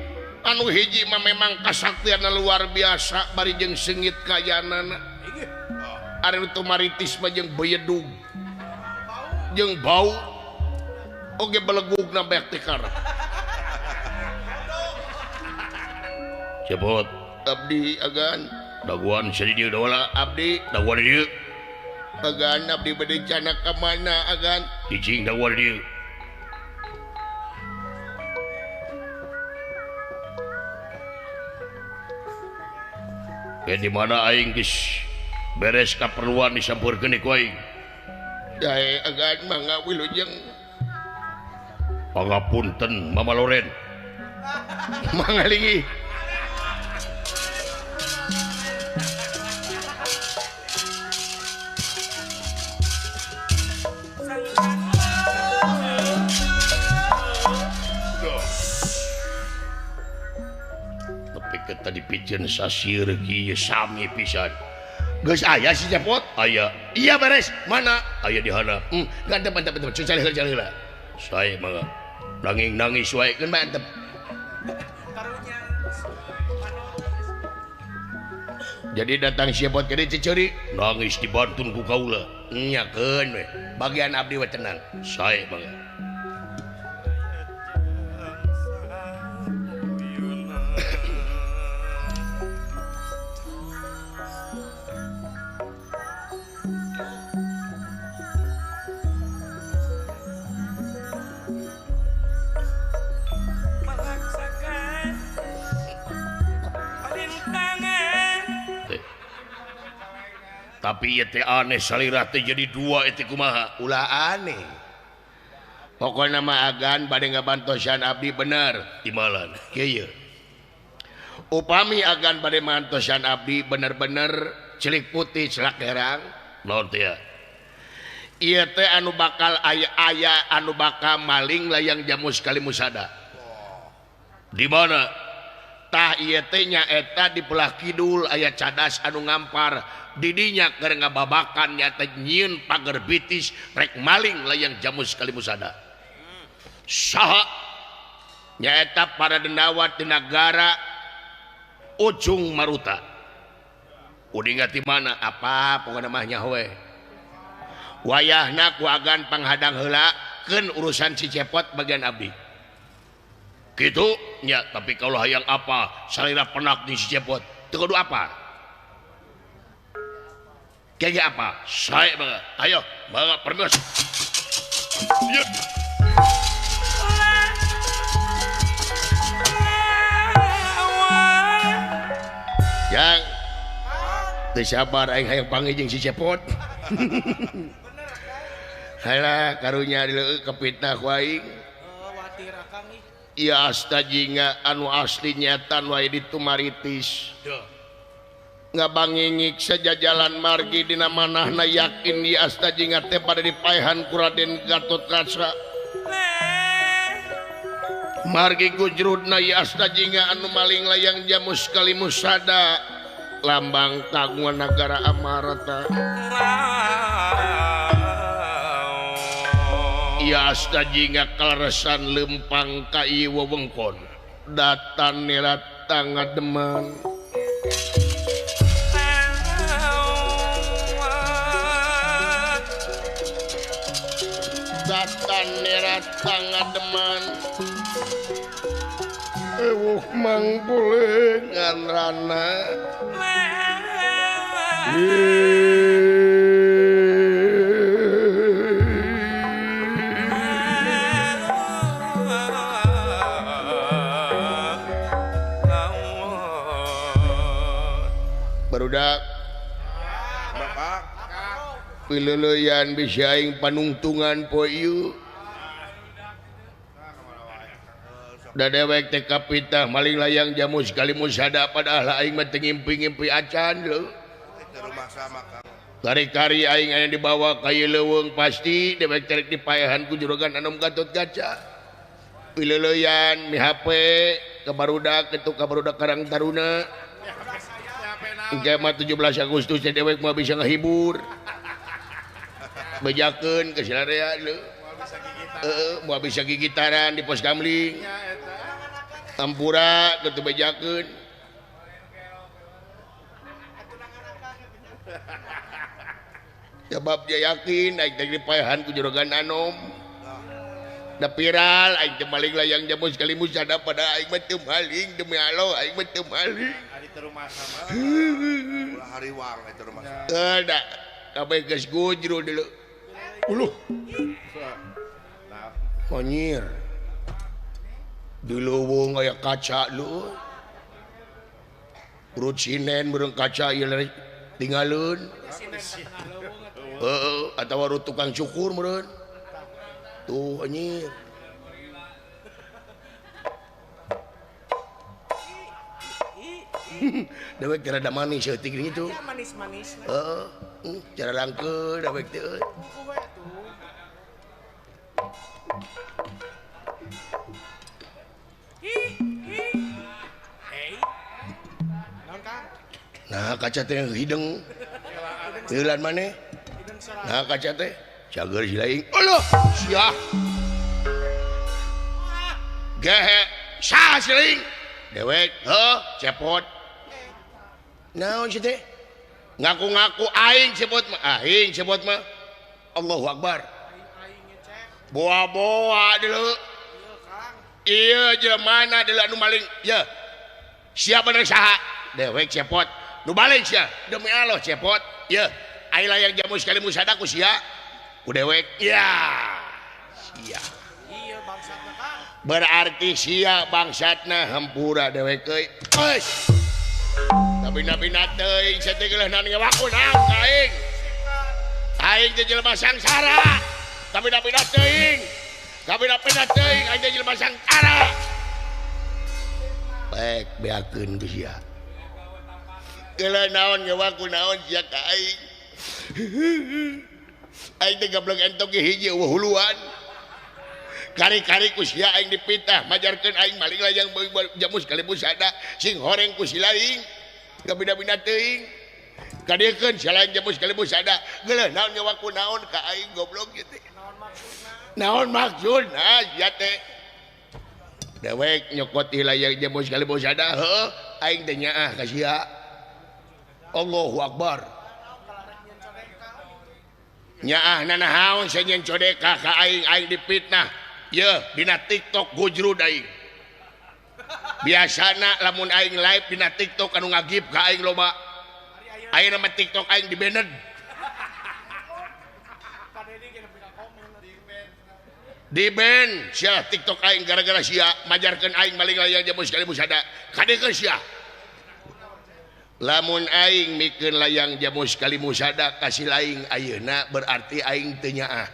anu hiji mah memang kasaktianna luar biasa bari jeung sengit kayanana ari itu maritis mah jeung beuyedug jeung bau oge belegugna beak teh karep cepot abdi agan daguan sadi dieu dawa abdi daguan dieu agan abdi bade cana ka mana agan hiji daguan dieu di mana aing geus beres kaperluan disampurkeun ku aing. Dae agan mangga wilujeng. Pangapunten Mama Loren. Mangalingi. Tadi pijen sasir kieu sami pisan. Geus aya si cepot? Aya. Iya beres. Mana? Aya di handap. Gantep cari heula. Sae mangga. Nanging nangis wae keun mantep. Jadi datang si cepot ke dieu ciceurik, nangis dibantun ku kaula. Nyakeun we. Bagian abdi we tenang. Sae mangga. Tapi ieu teh aneh salira teh jadi 2 teh kumaha ulah aneh pokona mah agan bade ngabantosan abdi bener timalan kieu upami agan bade mantosan abdi bener-bener celik putih celak herang naon teh ieu teh anu bakal aya anu bakal maling layang jamu sekali musada di mana tah ieu teh nyaeta di belah kidul aya cadas anu ngampar didinya keur ngababakan nyata nyieun pager bitis rek maling layang jamu sekali musada saha nyaeta para dendawat di negara Ujung Maruta udah ingat di mana apa pokoknya mah nya we wayahna ku agan panghadang heula keun urusan si cepot bagian abdi gitu nya tapi kalau hayang apa salira penak di si cepot teu kudu apa kayak apa? Saya banget. Ayo, banget permis. Yuk. Yang tersabar aing hayang panggil jeung si cepot. Halah karunya dileueuk kepitnah ku aing. Watir akang ih. Iya astajinga anu asli nyatan wae ditu maritis. Ngabangingik sejajalan margi dina manahna yakin di astajinga teh pada dipaehan ku Raden Gatot Kaca margi gujrudna ya astajinga anu maling layang jamu sekali musada lambang kagungan negara Amarata ya astajinga kaleresan lempang ka ieu wewengkon datan nirat tangademan datan nerat tangademan ewuh mang boleh nganrana barudak Bapak. pileuleyan bisa aing panungtungan poe ieu Da dewek teh kapitah maling layang jamu sekali musada padahal aing mah teu ngimpi-ngimpi acan leuh. Itu rumah sama Kang. Kari-kari aing aya dibawa ka ieu leuweung pasti dewek terek dipayahan ku juragan Anom Gatotkaca. Pileuleyan mi HP ka barudak kitu ka barudak Karang Taruna. Engke mah 17 Agustus teh dewek mah bisa ngahibur. Bejakeun ke silarea leuh. Mau bisa gigitaran di pos kamling Ampura gitu bejakeun sebab dia yakin aing teh dipayahan ku juragan Anom da viral aing teh maling layang jamu sekali musada pada aing mah teu maling demi Allah aing mah teu maling Ari teu rumah sama. Ulah hariwang itu rumah sama. da kabeh geus gujru dulu uluh Monyir di leuweung aya kaca lu urut sinen meureun kaca ieu tinggalun atawa urut tukang cukur meureun tuh anjir dewek cara da manis seutik gitu Manis-manis. cara langkeun dewek teh Naon Kang? nah kaca teh hideng heulan maneh Hidung serang. nah kaca teh cager si laing Allah sia gehe sah si laing dewek cepot naon si teh ngaku-ngaku aing cepot mah aing cepot mah Allahu Akbar Aing ngecek. boa-boa dulu Ieu Kang. iya jelema dulu anu maling ya siapa bener saha dewek cepot nu balik sia demi Allah cepot ya ai layang jamu sekali musada ku sia ku dewek ya sia Iya bangsatna Kang. berarti sia bangsatna hampura dewek euy eus tapi nabi teuing saya teh geuleuh naon ngawaku naon ka aing aing teh jelema sangsara tapi nabi teuing aing teh jelema sangsara baik beakeun ku sia geuleuh naon ngawaku naon sia ka aing aing teh gablek entok ge hiji eueuh huluan kari-kari ku sia aing dipitah majarkeun aing maling layang jamu sekali musada sing horeng ku si laing kabina-bina teuing kadiekeun sia laing jamu sekali musada geuleuh naon ngawaku naon ka aing goblok kitu naon maksudna sia teh dewek nyokot layang jamu sekali musada heuh aing teh nyaah ka sia Allahu Akbar nyaah nanahaun saya nyen codeka ka aing dipitnah ye dina TikTok gujru aing biasana lamun aing live dina TikTok anu ngagib ka aing loba aing nama TikTok aing di banned di band sia TikTok aing gara-gara sia majarkeun aing maling layang jamu sekali musada kadekeun sia lamun aing mikeun layang jamu sekali musada kasih laing ayeuna berarti aing teu nyaah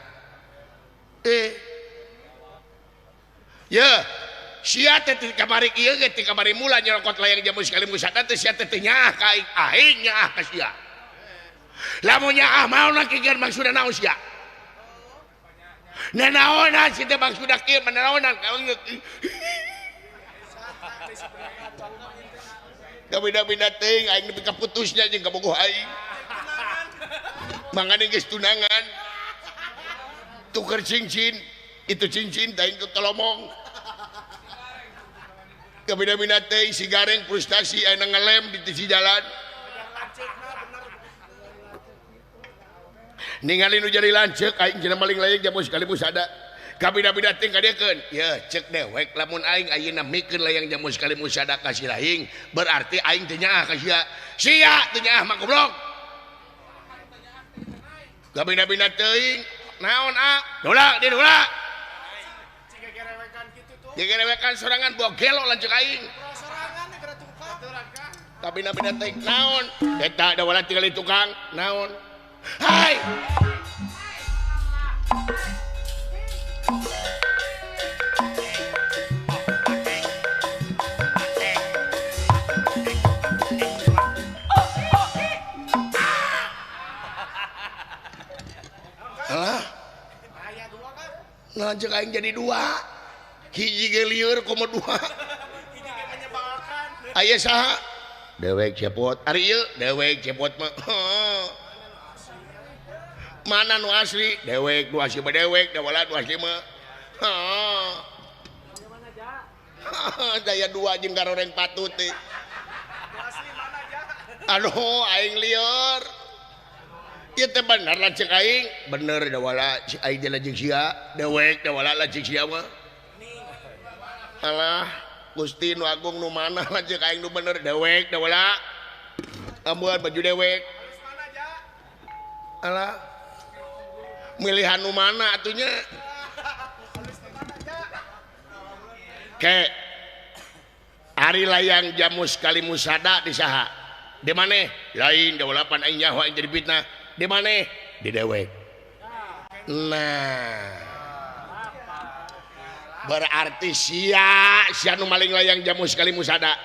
ya sia teh ti kamari ieu ge ti kamari mula nyerokot layang jamu sekali musada teh sia teh nyaah ka aing nyaah ka sia lamun nyaah mauna kieuan maksudna naon sia nanaonan si teh maksudna kieu nanaonan kabina-bina teuing aing nepi ka putusnya jeung kabogoh aing mangane geus tunangan tuker cincin itu cincin teuing ke tolomong kabina-bina teuing si gareng frustasi aya ngelem di tisi jalan ningali nu jadi lanceuk aing cenah maling layang jamu sekali musada kabina-bina teuing kadiekeun ya cek dewek lamun aing ayeuna mikeun layang jamu sekali musada ka si laing berarti aing teu nyaah ka sia teu nyaah mah goblok kabina-bina teuing naon dola di dola Ciga gerewekan kitu tuh. digerewekan sorangan buah gelo lanceuk aing Sorangan teh gara tukang. kabina-bina teuing naon eta da wala tinggal tukang naon hai cek aing jadi 2 hiji ge lieur komo 2 Ini kayak menyebalkan. aya saha dewek cepot ari ieu dewek cepot mah mana nu asli dewek nu asli mah dewek dewala nu asli mah daya 2 jeung garoreng patut teh Asli mana aja? aduh aing lieur ieu teh bener lah cek aing bener dewala aing teh lajeng sia dewek dewala lajeng sia mah alah Gusti nu agung nu mana lah cek aing nu bener dewek dewala amun baju dewek Halus mana aja? alah milihan nu mana atunya Halus mana aja? ke ari layang jamus kali musada di saha di mana lain dewalapan aing nyaho aing jadi fitnah di mana di dewek nah berarti sia nu maling layang jamus kali musada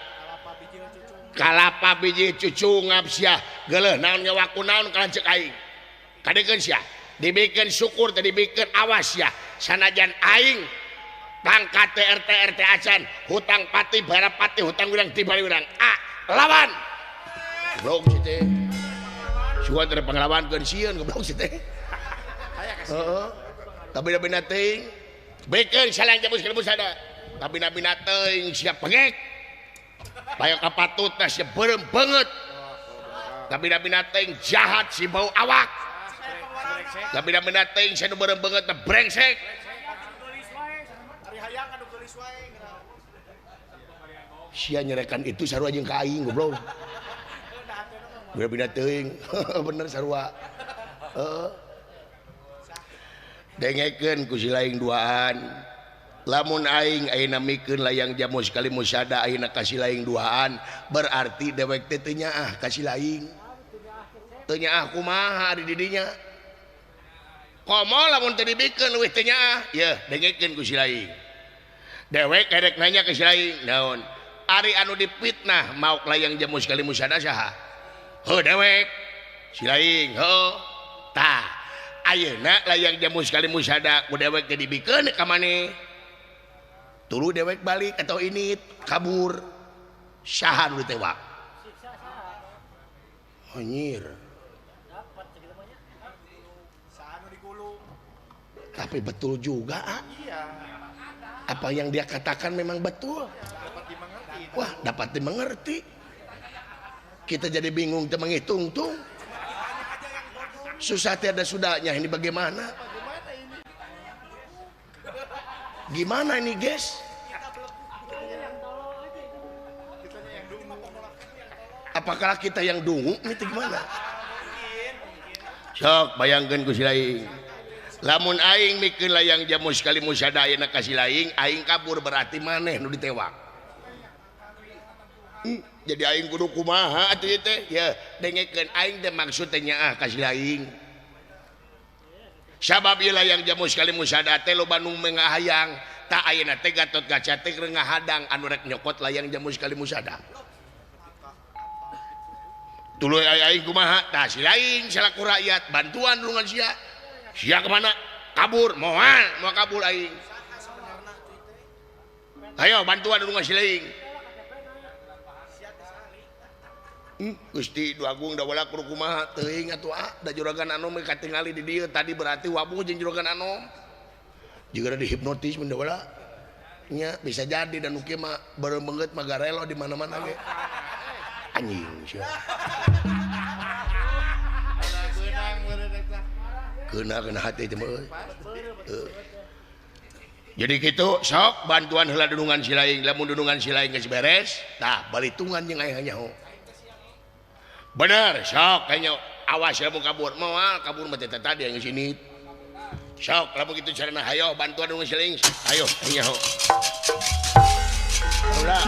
kalapa biji cucu ngap sia geuleuh naon ngawaku naon kalancek aing kadeukeun sia dibikin syukur tadi dibikin awas ya sanajan aing pangkat RT acan hutang pati barapati hutang urang ti bari urang lawan goblok si teh sugan teh panglawankeun sieun goblok si teh heeh tapi bina teuing bikin salang jamus kali musada tapi bina teuing siap pengek bayak kapatutna sia beureum banget tapi bina teuing jahat si bau awak tapi bina teuing sia nu beureum banget na brengsek Ari hayang anu geulis wae. sia nyerekan itu sarua jeung ka aing goblok bina teuing bener sarua dengekeun ku si laing duaan lamun aing ayeuna mikeun layang jamus kali musada ayeuna ka si laing duaan berarti dewek teh teu nyaah ka si laing teu nyaah kumaha di didinya komo lamun teu dibikeun leuwih teu nyaah yeuh dengekeun ku si laing dewek erek nanya ke si laing naon ari anu dipitnah mauk layang jamus kali musada saha heuh dewek si laing heuh tah ayeuna layang jamus kali musada ku dewek teh dibikeun ka maneh tulu dewek balik atau ini kabur saha nu ditewak anjir Saha anu digulung? tapi betul juga Iya. apa yang dia katakan memang betul Dapat dimengerti. wah dapat dimengerti kita jadi bingung teu menghitung-hitung susah tiada sudahnya ini bagaimana gimana ini guys apakah kita yang dungu ini teh gimana sok bayangkeun ku si laing lamun aing mikeun layang jamus kali musada ayeuna ka si laing aing kabur berarti maneh nu ditewak jadi aing kudu kumaha atuh ieu teh ya dengekeun aing teh maksud teh nyaah ka si laing sabab ieu layang jamus kali musada teh loba nu mengahayang tak ayeuna teh Gatot Kaca teh keur ngahadang anu rek nyokot layang jamus kali musada tuluy aing kumaha tah si laing salaku rakyat bantuan nulungan sia sia kemana kabur moal mau kabur aing ayo bantuan nulungan si laing Gusti Nu Agung da wala kudu kumaha teuing atuh da juragan anom katingali di dieu tadi berarti wabuh jeung juragan anom juga ada dihipnotis mun da wala nya bisa jadi dan uki mah bareng banget mah garelo di mana-mana ge anjing sia kena hati teh mah jadi gitu sok bantuan heula dudungan si laing lamun dudungan si laing geus beres tah balitungan jeung aya nyaho bener sok kayaknya awas ya mau kabur moal kabur mah teh tadi yang sini sok lamun kitu carana hayo bantuan dudungan si laing ayo nyaho ulah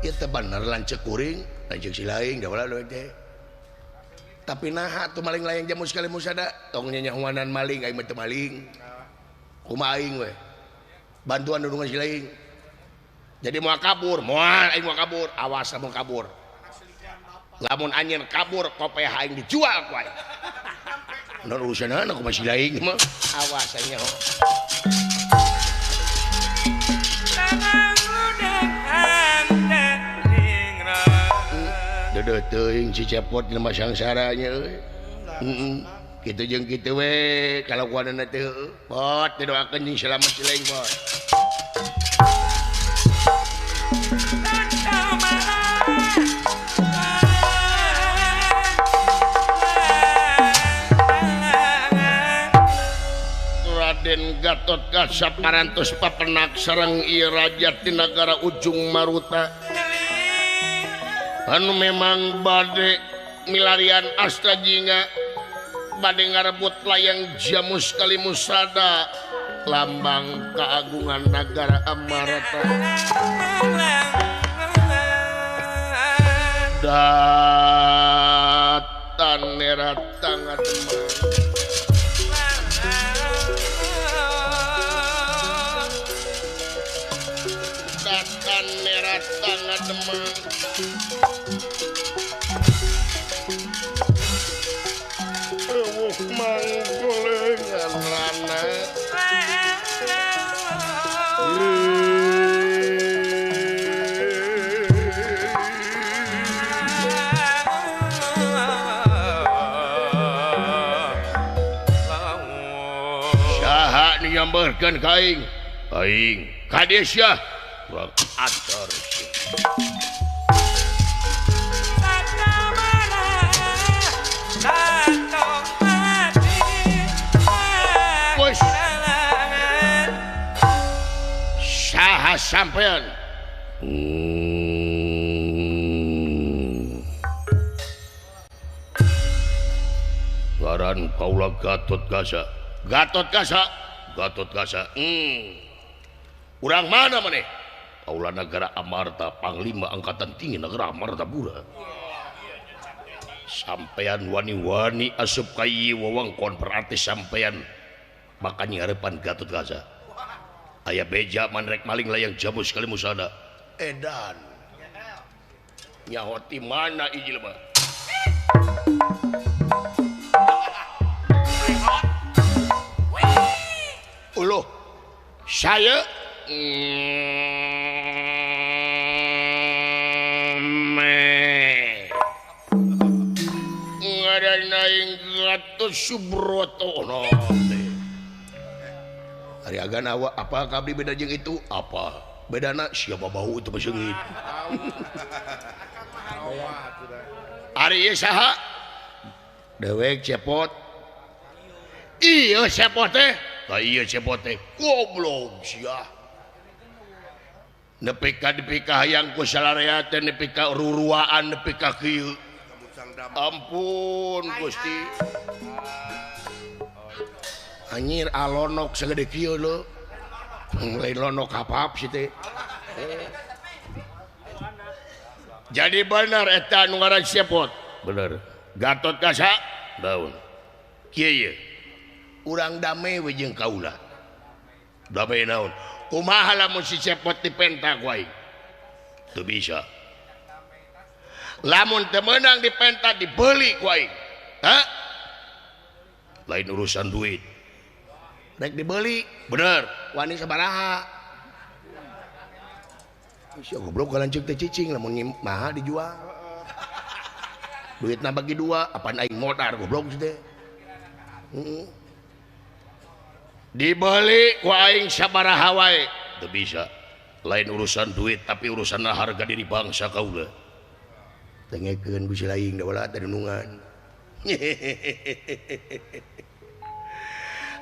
ieu teh bener lanceuk kuring lanceuk si laing da wala teh tapi naha tuh maling layang jamus kali musada tong nyanyahuanan maling aing mah teu maling kumaha aing we bantuan dudungan si laing jadi mau kabur moal aing mau kabur awas mau kabur lamun anjeun kabur kopeh aing dijual ku aing nah urusan aku masih lain mah awasanya dede teuing si cepot nama sangsaranya kitu jeung kitu we kalau kuadana teh pot didoakeun jeung selamat cileung pot Raden Gatot Kaca parantos papenak sareng ieu raja ti nagara Ujung Maruta anu memang bade milarian asta jinga bade ngarebut layang Jamus Kalimusada lambang keagungan nagara Amarata datan neratang ademang datan neratang ademang manggulengan rana saha nyambarkan kaing aing kades ya kurang atar saha sampean ngaran kaula Gatot Kaca Gatot Kaca Gatot Kaca urang mana maneh kaula nagara Amarta panglima angkatan tinggi nagara Amartapura sampean wani-wani asup ka ieu wewengkon berarti sampean makanya ngarepan Gatot Kaca aya beja manrek maling layang Jamus Kalimusada edan nyahoti mana ijil mah uloh saya ngaranna Gatot Subroto no hari agana apa kabdi beda jeung itu apa bedana siapa bau itu masengit ari ieu saha dewek cepot iya cepot teh ka iya cepot teh goblok sia nepi ka hayang ku salarea teh nepi ka ruruaan nepi ka kieu ampun Gusti anjir alonok segede kieu lo lain lonok apa sih teh jadi benar eta nu ngaran cepot bener Gatot Kaca daun kieu ye urang damai we jeung kaula damai naon kumaha lamun si cepot dipenta ku aing teu bisa lamun teu meunang dipenta dibeli ku aing ha lain urusan duit rek dibeli bener wani sabaraha sia goblok galanceuk teh cicing lamun maha dijual duitna bagi dua apaan aing modar goblok teh dibeli ku aing sabaraha wae teu bisa lain urusan duit tapi urusan harga diri bangsa kaula tengekeun bisi laing da wala tadunungan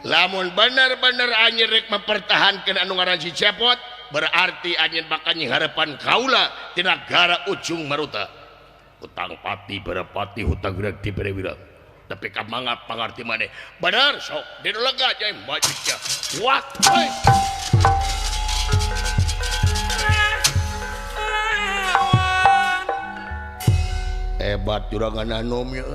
lamun bener-bener anjeun rek mempertahankan anu ngaran si cepot berarti anjeun bakal nyingharepan kaula ti nagara Ujung Maruta utang pati berapati hutang gerak di perwira tapi kamangat pangarti maneh bener sok dinu lega jai majiknya wah hebat jurangan anomnya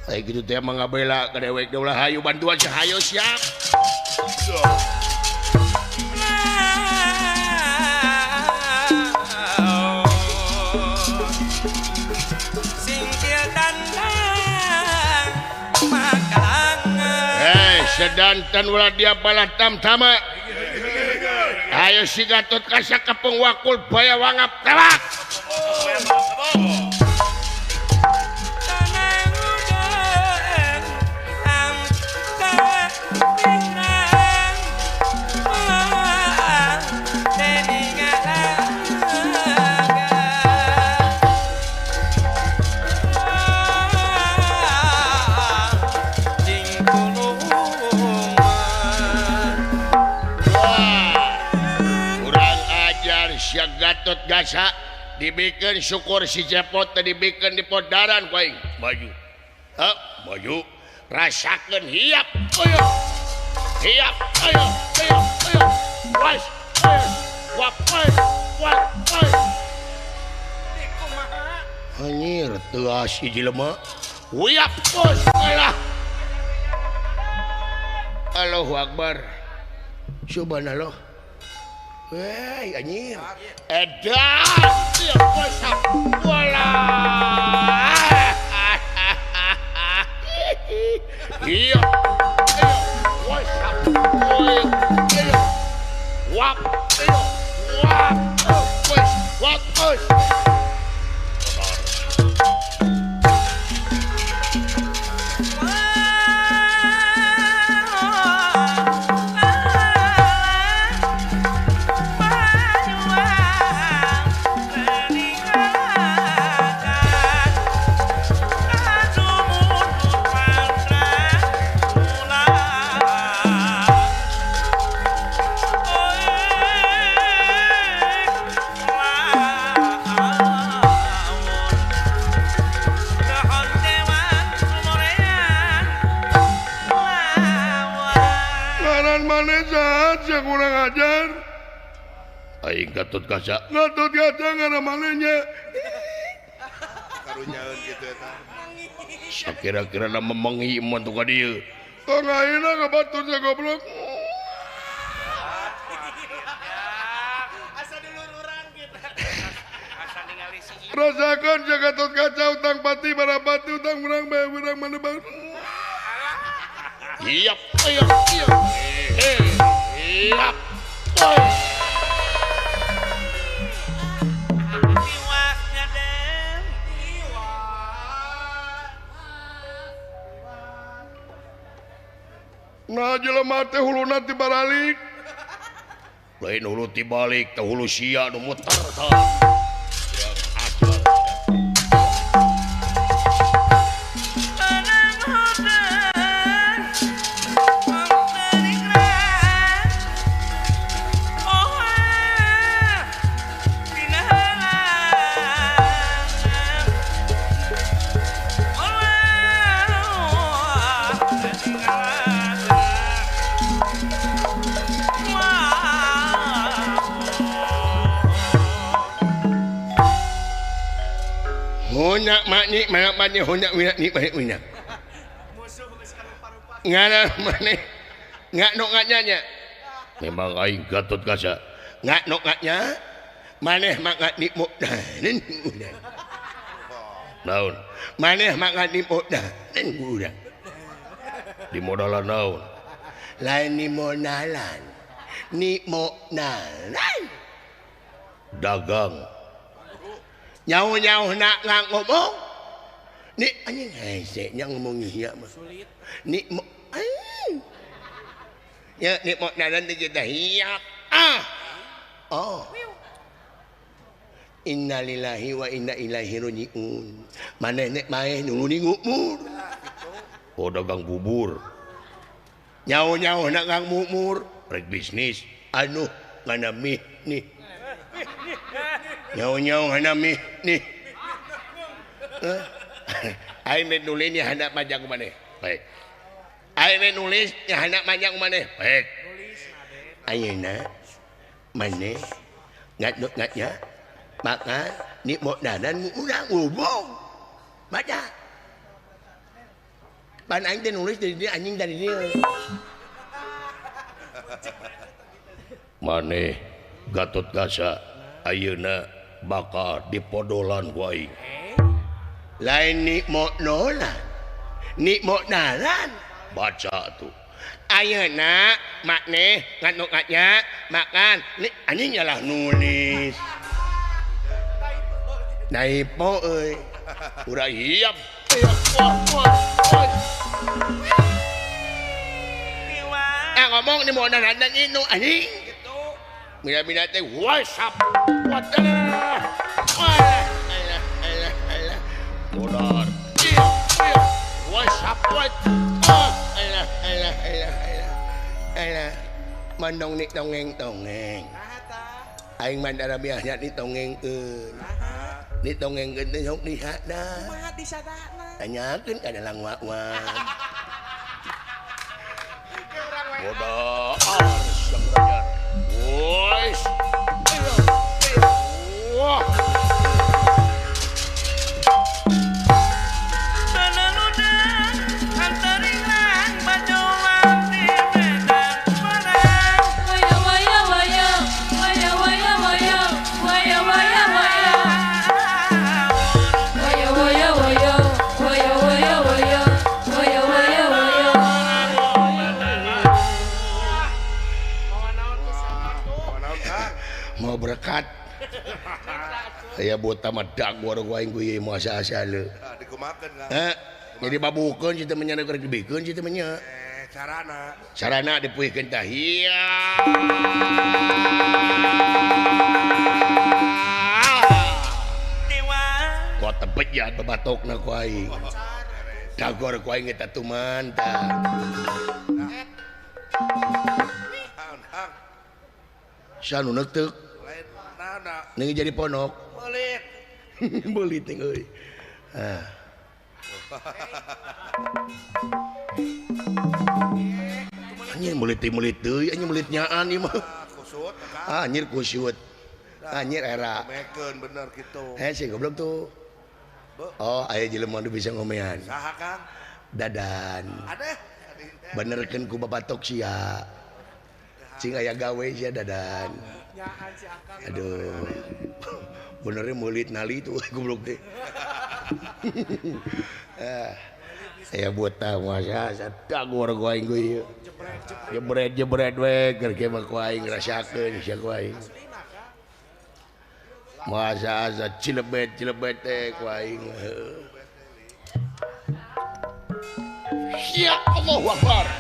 kayak gitu teh mangabela ka dewek daulah hayu bantuan sahayo siap sadanten ulah dia balah tamtama. Ayo si Gatot Kaca kepeng wakul baya wangap tewak. Gatot Kaca dibikin syukur si Cepot dibikin di podaran koing maju maju rasakan hiap ayo hiap ayo was wap anjir teu si jelema hiap bos alah Allahu Akbar subhanallah. Wey, anjir. Edan, dia posak bola. Iya. Posak bola. Wap, wap, wap, wap. Kurang ajar. Aing Gatot Kaca. Gatot Kaca ngana manehnya. Karunyaeun kitu eta. Sakira-kira nama mengi iman tuh ka dieu. Tong ayeuna ngabatur sa goblok. Asa dulur urang gitu. Asa ningali si Rasakan sa Gatot Kaca utang pati barapati utang urang bae urang maneh bae. Iya, iya, iya. Iya. Tiwasnya Den. Nah jelema teh huluna tibalik. Lain hulu tibalik, teh hulu sia nu muter tah. Honyak makni mayak makni honyak winak ni baik winak. Musuh geus karupa-rupa. Ngana mane ngak nok nganya. Memang aing Gatot Kaca. Ngak nok nganya maneh mak ngak ni mudanen udah. Naon? Maneh mak ngak ni mudanen udah. Di modalan naon? Lain ni modalan. Ni modalan. Dagang. Nyaw-nyaw nak ngomong ni anjing hese nya ngomong ieu mah ni mo ya ni mo nalan teh dah hiap oh innalillahi wa inna ilaihi rajiun maneh nek maeh nunggu ngumur oh dagang bubur nyaw-nyaw nak ngumur rek bisnis anu nganami nih nyaw-nyaw hanami nih aing nulis nya hendak majang maneh baik aing nulis nya hendak majang maneh baik ayeuna maneh ngat-ngatnya maka ni modanan urang ngubung baca pan aing teh nulis dari dia anjing dari dia maneh Gatot Kaca ayeuna bakal dipodolan ku aing. Lain ni mo nolan. Ni mo nalan. Baca tuh. Ayeuna makne ngatnya makan nih anjing nyalah nulis naipo euy urang hiap ngomong nih mau nandang inu anjing gitu mina-mina teh WhatsApp bodor WhatsApp mandong nih tongeng aing mandara biasanya nih tongengkeun nih tongengkeun teh sok dihadna kumaha disadana tanyakeun kana langwa-wan bodoh yang belajar wois wah berkat saya buat tamat dagwar gua aing gue masa asal dikumakeun kan jadi babukeun kita menyana keur dibikeun kita menya sarana dipuikeun tah iya dewa kok tebejat babatokna ku aing dagwar ku aing eta tuman tah sanu neuteuk nih jadi ponok belit belit nih euy anjir melit deui anjir melit nyaan ieu mah kusut anjir kusut anjir era mekeun bener kitu sih goblok tuh oh aya jelema nu bisa ngomean saha Kang dadan ade benerkeun ku babatok sia cing aya gawe sia dadan aduh benernya mulit nali itu goblok deh saya buat tahu masa sadang orang gua aing gue jebret we keur ke mah ku aing ngerasakeun sia ku aing masa asa cilebet teh ku aing ya Allahu Akbar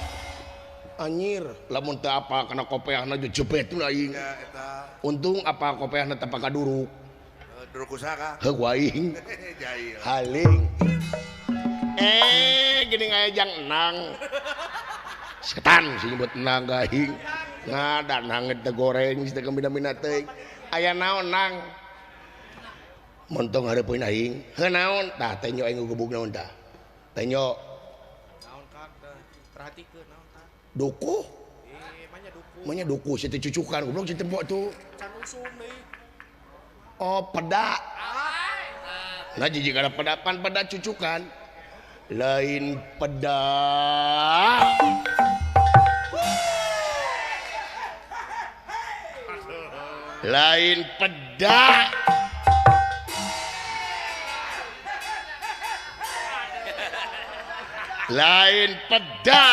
anjir lamun teu apa kana kopeahna jebet teh aing untung apa kopeahna teh pakaduruk duruk usaha heuh aing haling gini ngajang enang setan sih nyebut enang aing ngadanang teh goreng teh kembina-mina teh aya naon nang montong hareupeun aing heuh naon tah teh nyo aing gubug naon tah teh nyo naon Kang perhatikeun naon tah dukuh manya dukuh situ cucukan goblok situ mbok tuh can usum deui oh peda nah jijik ada pedapan peda cucukan lain peda lain peda lain peda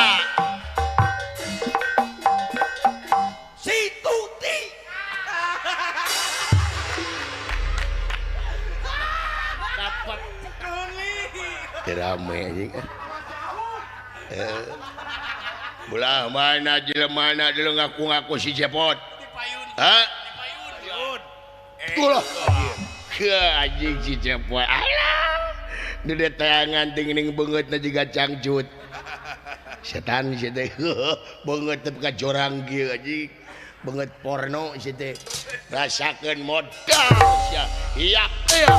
rame anjing Bulah mana jelema dulu ngaku-ngaku si Cepot. Hah? Ulah. Ke anjing si Cepot. Alah. Dede tayangan tingning beungeutna jiga cangcut. Setan si teh. Beungeut teh ka jorang kieu anjing. Beungeut porno si teh. Rasakeun modal sia. Iya. Iya.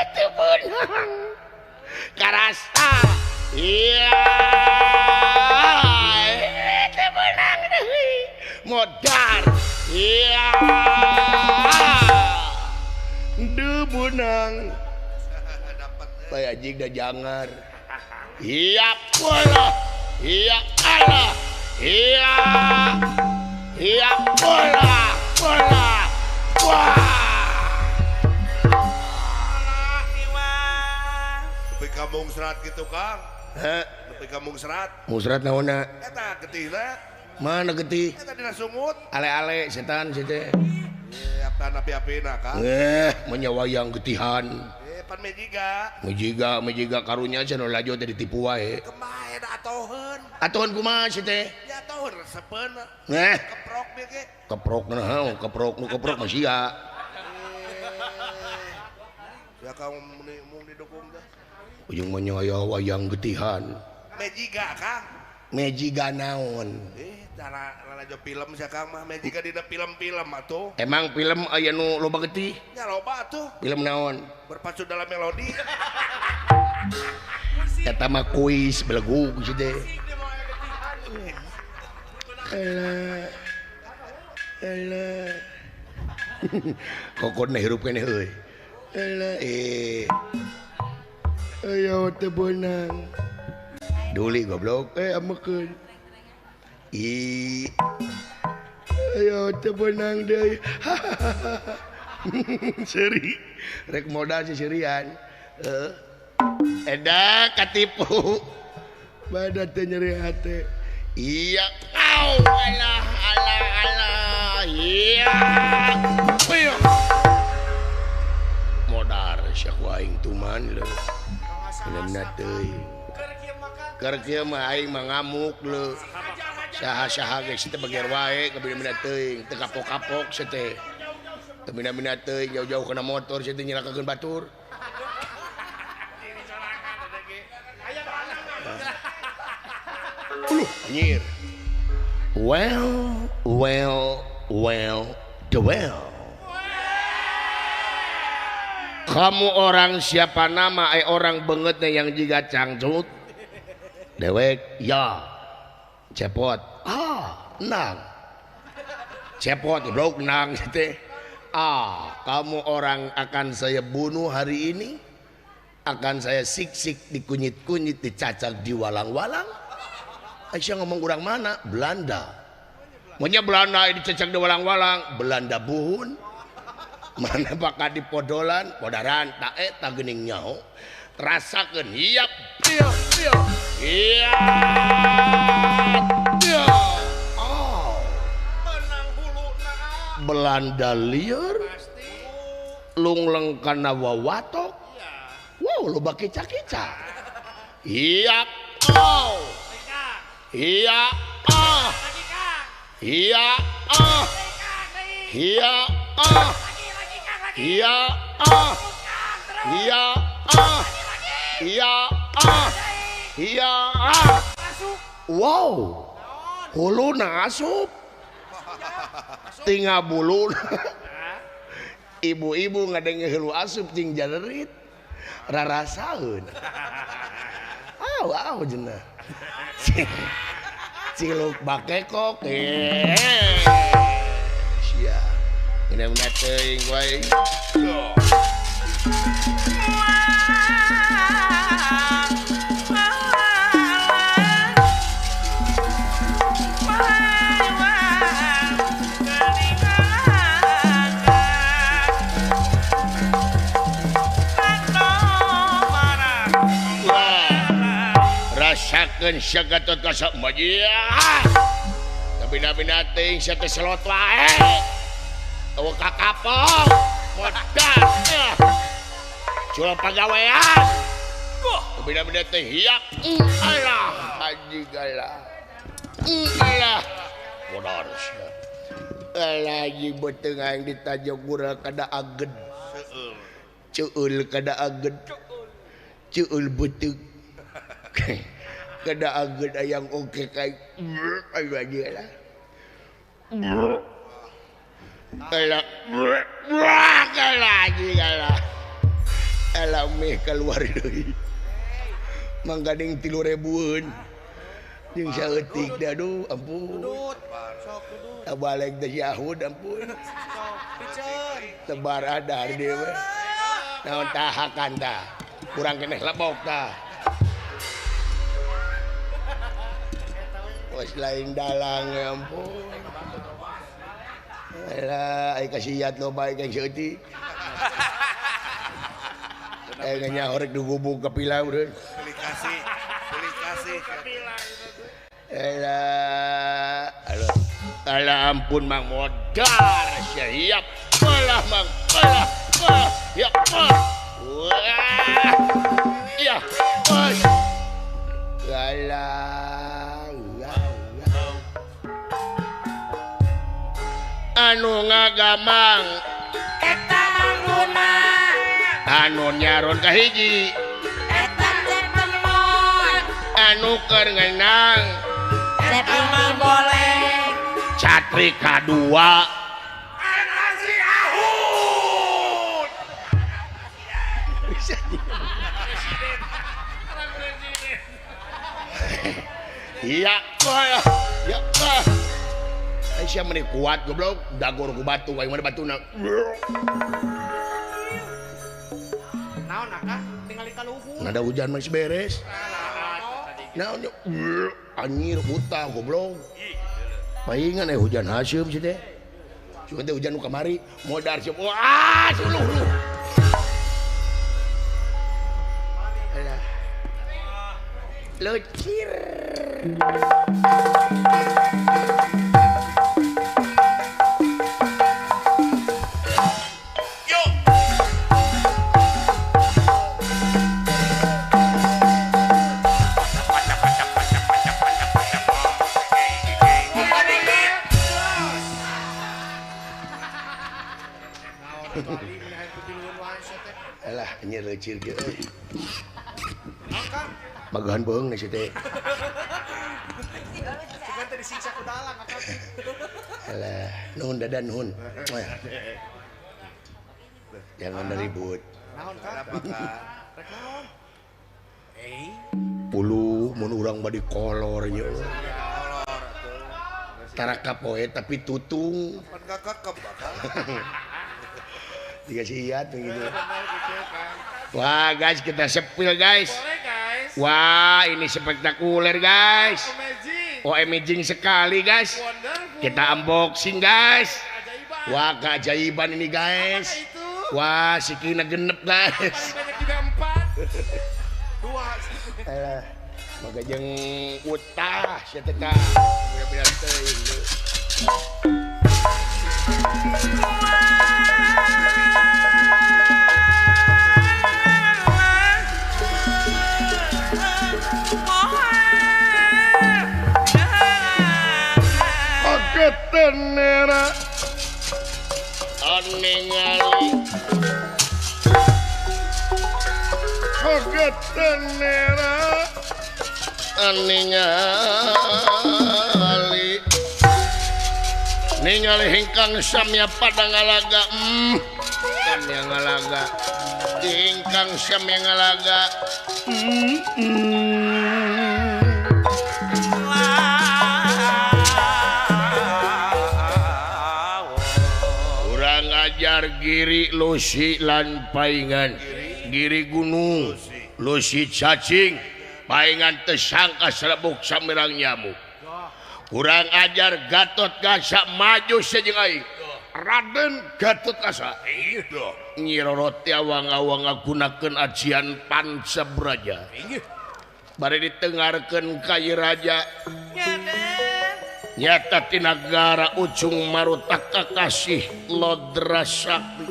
Itu benang. Karasta. Iya. Itu benang deui. Modal. Iya. Deu benang. Bae anjing da jangar. Iya pola. Iya Allah. Iya. Iya pola. Pola. Wah. kampung serat gitu Kang. Heh, Nepi kampung serat. musrat naonna? Eta getihna. Mana getih? Eta dina sungut. Ale-ale setan situ. Apa api-apina Kang. Menyawayang getihan. Pan mejiga. Mejiga karunya cenah laju teh ditipu wae. Kemae da atoheun. Atuhan kumaha sih teh? Ya atoheun resepeun. Ngeh, Keprok dia ge. keprok naon? Keprok nu keprok mah sia. Ya Kang mung didukung teh. Ujung menyawayang getihan. Mejiga Kang. Mejiga naon? Cara lalajo film sia Kang mah mejiga dina film-film atuh. Emang film aya nu loba getih? Nya loba atuh. Film naon? Berpacu dalam melodi. Eta mah kuis belegug sih teh. Alah. Kokonna hirup keneh euy. Alah ayo teh beunang. Duli goblok amekeun. Ayo teh beunang deui. Seri. Rek modal si serian. Eda katipu. Badan teh nyeri hate. Iya, au alah. Iya. Ayo. Modar syak aing tuman leuh. Bener teuy. Keur kieu mah aing mah ngamuk leuh. Saha-saha geus teh bager wae kabina-bina teuing, teu kapok-kapok teh teh. Kabina-bina teuing jauh-jauh kana motor teh nyelakakeun batur. Anjir. Well, the well. Kamu orang siapa nama? Orang bangetnya yang juga cangcut. Dewek, ya. Cepot. Nang. Cepot, blok nang gitu. Kamu orang akan saya bunuh hari ini. Akan saya sik-sik, dikunyit-kunyit, dicacak, diwalang-walang. Aisyah ngomong kurang mana? Belanda. Maunya Belanda dicacak diwalang-walang. Belanda buhun. Mana bakal dipodolan, podaran, tak gening nyau. Rasakan, iya. Belanda liar. Lungleng kana wawatok. Wow, lo baki kica-kica. Iya. Iya. Iya. Iya. Iya. Iya. Iya. Wow. Hulu asup. Tinggal bulu. Ibu-ibu ngadenge hulu asup ting janerit. Rarasaun. Aw cenah. Ciluk bakekok. Sia. Bener-bener teuing wae. Rasakeun sagatot kasak majia. Bina-bina teuing sia teh selot wae. Tawa kakapok, modal, jual pagawean, beda-beda teh hiak, alah, haji galah, alah, modal sih, alah, haji betengah yang ditajak gura kada aged, ceul kada aged, ceul beteng, kada aged ayang oke kayak, ayo haji galah. Kalah lagi kalah alami keluar deui manggading 3.000-an jeung saeutik aduh ampun tabalek teh Yahud ampun tebar adar dia we naon tahakan tah kurang keneh lebok tah wes lain dalang ya ampun. Alah, ay kasiyat lo ba kay seutik. Kayaknya horek digubuk ke pilau deh. Beli kasih. Alah ampun Mang modar siap malah Mang malah ya ya anu ngagamang Eta mangguna anu nyaron kahiji Eta cek temon anu keur ngeunang Cek ini boleh Catri kadua Nasi ahud. iya ya Aisyah meni kuat goblok dagor ku batu kayak mana batuna Naon akah tinggal di kaluhur. nada hujan masih beres naonnya anjir buta goblok paingan hujan hasil sih teh cuma teh hujan nu kamari modar siap wah suluh alah lucir alah anjir lucir ge euy magahan beung nih si teh Kan tadi disiksa ku dalang akang. alah nuhun dadan nuhun jangan ribut Naon Kang? Rek naon? puluh mun urang badi kolor nya tara kapoe tapi tutung Pan kakak bakal. dikasih iat begitu. Wah guys kita sepil guys. Boleh guys. Wah ini spektakuler guys. Amazing. Oh amazing sekali guys. Wonderful. Kita unboxing guys. Keajaiban. Wah keajaiban ini guys. Apakah itu? Wah sikina genep guys. Paling banyak juga 4. 2. Alah maka jeung utah sia teh ka. Bener-bener teuing. Tenera ningali Hoget tenera ningali hingkang samya pada ngalaga samya ngalaga hingkang samya ngalaga urang ajar giri lusi lan paingan giri gunung lusi cacing paingan tersangka serebuk samirang nyamuk kurang ajar Gatot Kaca maju sejeng aing Raden Gatot Kaca Nyi Roro awang-awang ngagunakeun ajian Pancabraja bari ditengarkeun ka ieu raja nyata ti nagara Ujung Maruta Kakasih Lodra Sakti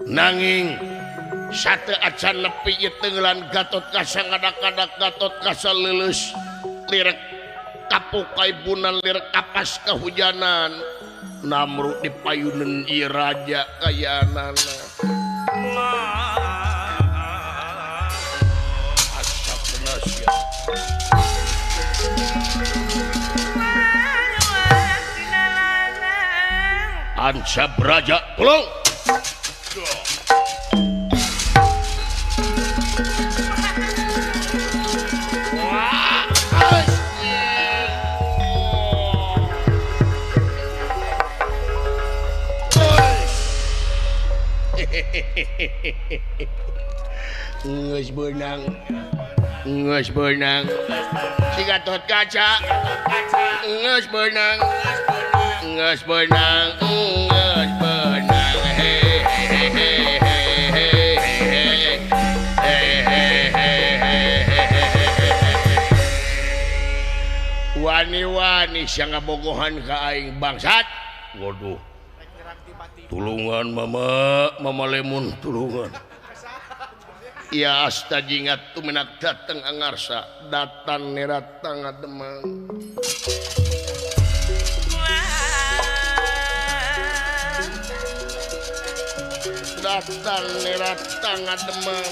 nanging sate acan nepi ieu tenggelan Gatot Kaca ngadak-adak Gatot Kaca leuleus lirek kapukai bunan lirek kapas kehujanan Namrud dipayuneun ieu raja kayanana asapna sia Pancabraja tolong Ngeus beunang si Gatot Kaca ngeus beunang he wani-wani sia ngabogohan ka aing bangsat. Waduh. Rek nyerang ti pati. Tulungan mama lemun tulungan. Ya asta jingat tumenak dateng angarsa datan neratang ngademang. Datan neratang ngademang.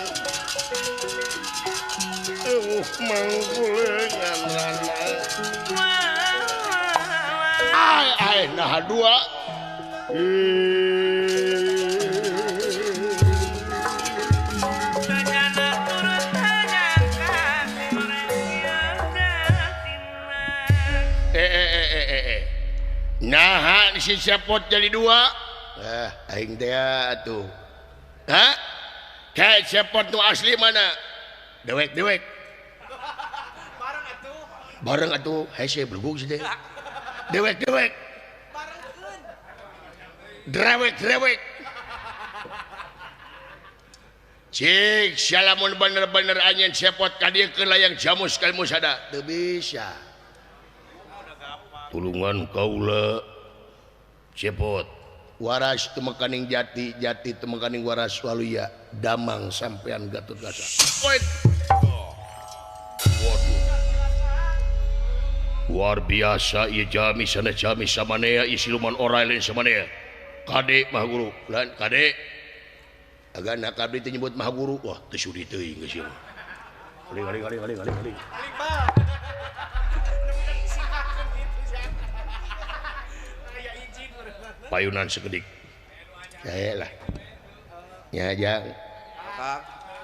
Mangkulengan rana. Ay nah dua. Nah, si Sepot jadi dua. Aing teh atuh. Hah? Kayak Sepot nu asli mana? Dewek. Bareng atuh. Hese belugug sih teh. Dewek. Drewek. Cik, salamun bener-bener anyen Sepot ka dieu keun layang jamus kali musada. Teu bisa. Tulungan kaula Sepot waras temekaning jati temekaning waras waluya damang sampean Gatot Kaca. Waduh. Luar biasa ieu jami sana jami samanea isi luman orai lain samanea. Kade mah guru lan kade agana kabdi teu nyebut mah guru wah teu sudi teuing geus ieu. Kali. Payunan sekedik. Yaelah. Nya jang.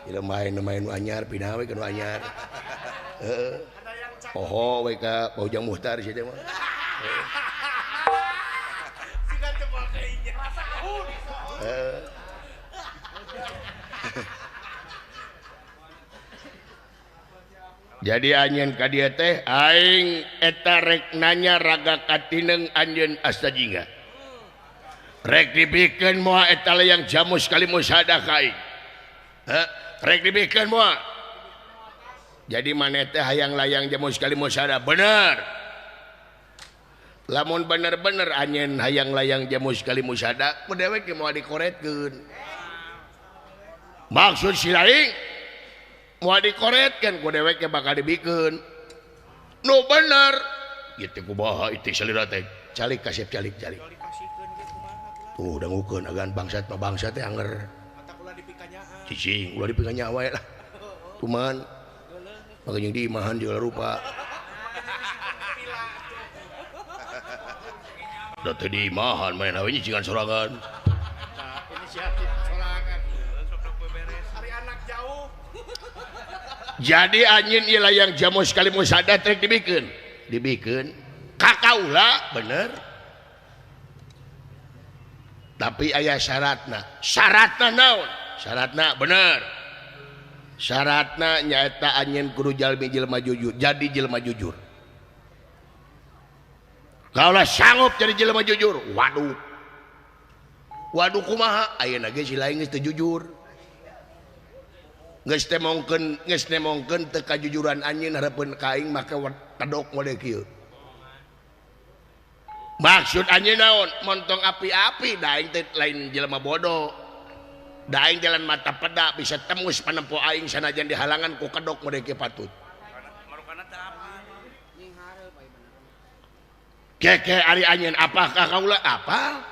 Ieu main nu anyar pindah we nu anyar. Heeh. Poho we ka Paujang Muhtar si teh mah. Sigan teu makainya. Jadi anjeun ka dieu teh aing eta rek nanya raga katineng anjeun astajingga. Rek dibikeun moal eta layang jamus kali musada ka aing. Rek dibikeun moal. Jadi maneh teh hayang layang jamus kali musada bener. Lamun bener-bener anjeun hayang layang jamus kali musada, ku dewek ge moal dikoretkeun. Maksud si laing moal dikoretkeun ku dewek ge bakal dibikeun. Nu bener. Ieu teh kumaha ieu salira teh. Calik kasep calik. Tuh dangukeun agan bangsat mah bangsat teh anger. Mata kula dipikanyaan. Cicing ulah dipikanya wae lah. Tuman. Makanya di imahan juga rupa. Da teu di imahan main hawe nyicingan sorangan. Inisiatif sorangan. Hari anak jauh. Jadi anjeun ieu layang jamus kali musada trek dibikeun. Kakaula bener. Tapi aya syaratna. Syaratna naon? Syaratna bener. Syaratna nyaeta anjeun kudu jalmi jelema jujur. Jadi jelema jujur. Kaulah sanggup jadi jelema jujur. Waduh. Waduh kumaha? Ayeuna ge si lain geus teu jujur. Geus nemongkeun teu kajujuran anjeun hareupeun ka aing make tedok model kieu. Maksud anjeun naon? Montong api-api da aing teh lain jelema bodoh. Da aing jalan mata peda bisa tembus panempo aing sanajan dihalangan ku kedok model kieu patut. Keke ari anjeun apakah kaula apa?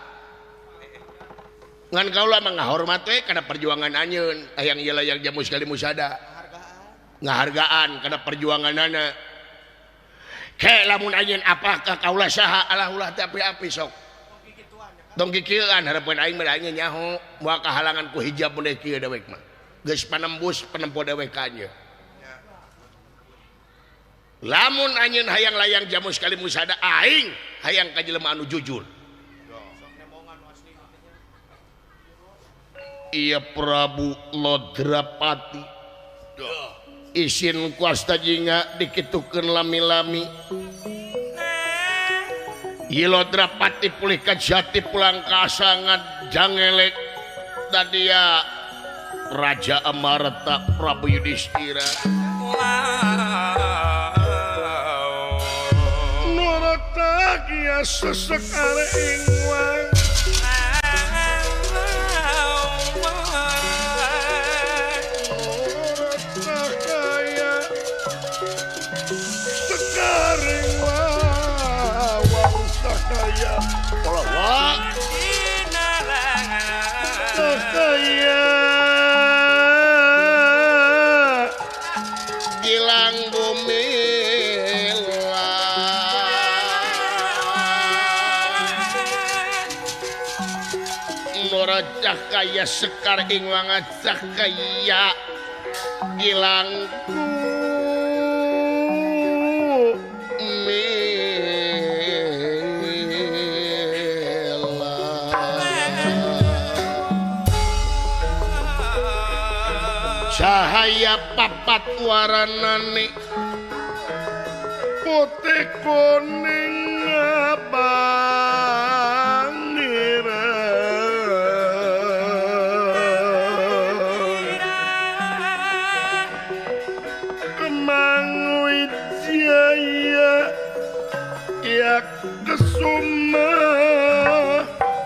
Ngan kaula mah ngahormat we kana perjuangan anjeun hayang ieu layang jamus kali musada. Ngahargaan kana perjuanganana. Ke lamun anjeun apakah kaula saha alah ulah teh api-api sok. Dong kikieuan hareupeun aing mah aing nyaho moal kahalangan ku hijab model kieu dewek mah. Geus panembus penempo dewek ka anjeun. Lamun anjeun hayang layang jamus kali musada aing hayang ka jelema anu jujur. Iya Prabu Lodrapati. Isin kuasta jinga dikitukeun lami-lami. Ieu Lodrapati pulih ka jati pulang ka asangan jangelek dadia Raja Amarta Prabu Yudhistira. sesekare ingwang kaya sekaring wawang sakaya Polawak sakaya gilang bumi Nora cahkaya sekar ing wangat cahkaya gilangku cahaya papat waranane putih kuning abang kemang wijaya ya kesuma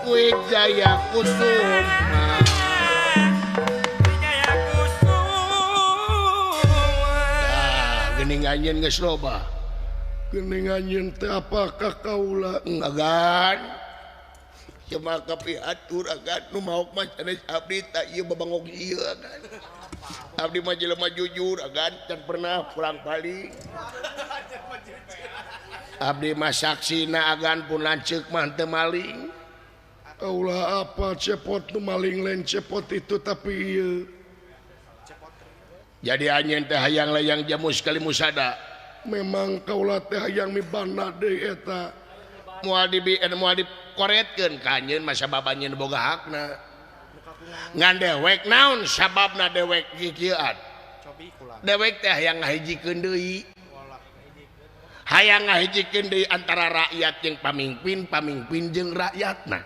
Wijaya Kusuma geningannya geus loba geningannya teh apakah kaula ngagan cuma kapiatur agan nu maok mah cenah abdi tak ieu babangog ieu agan abdi mah jelema jujur agan can pernah kurang paling abdi mah saksina agan pun lanceuk mah teu maling kaula apa cepot nu maling lain cepot itu tapi ieu jadi anjeun teh hayang layang jamu sekali musada memang kaula teh hayang mibana deui eta moal dikoretkeun ka anjeun masa babanjeun boga hakna ngan dewek naon sababna dewek kikieuan dewek teh hayang ngahijikeun deui hayang ngahijikeun deui antara rakyat jeung pamimpin pamimpin jeung rakyatna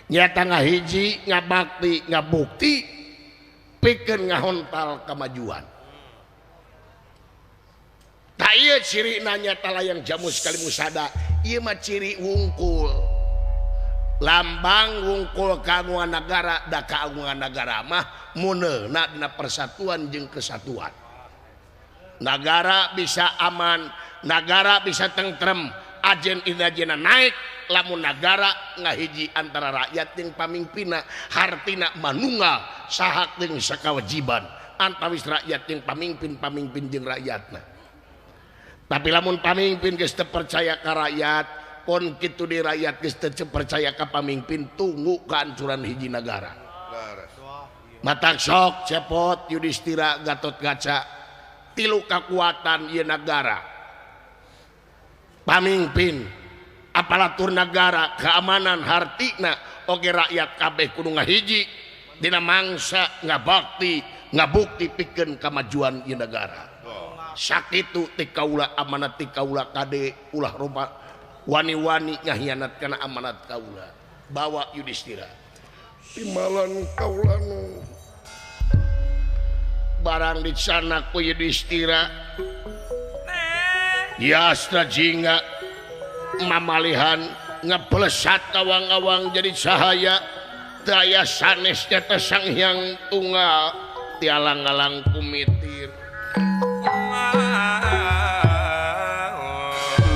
nyata ngahiji ngabakti ngabukti pikeun ngahontal kemajuan tak ieu cirina nyata layang jamu sekali musada ieu mah ciri wungkul lambang wungkul kagungan negara da kagungan negara mah muneuna dina persatuan jeung kesatuan negara bisa aman negara bisa tentrem ajen inajena naik lamun negara ngahiji antara rakyat jeung pamimpinna hartina manunggal sahak jeung sakawajiban antawis rakyat jeung pamimpin jeung rakyatna tapi lamun pamimpin geus teu percaya ka rakyat pon kitu di rakyat geus teu percaya ka pamimpin tunggu kehancuran hiji negara matak sok cepot Yudhistira Gatotkaca tilu kekuatan ieu negara pamimpin aparatur negara keamanan hartina oge rakyat kabeh kudu ngahiji dina mangsa ngabakti ngabukti pikeun kamajuan ieu negara sakitu ti kaula amanat ti kaula kade ulah roba wani-wani ngahianat kana amanat kaula bawa Yudhistira timalan kaula nu barang di sana ku Yudhistira yastra jingga mamalihan ngeblesat awang-awang jadi cahaya daya sanesnya teh Sang Hyang Tunggal tialang-alang kumitir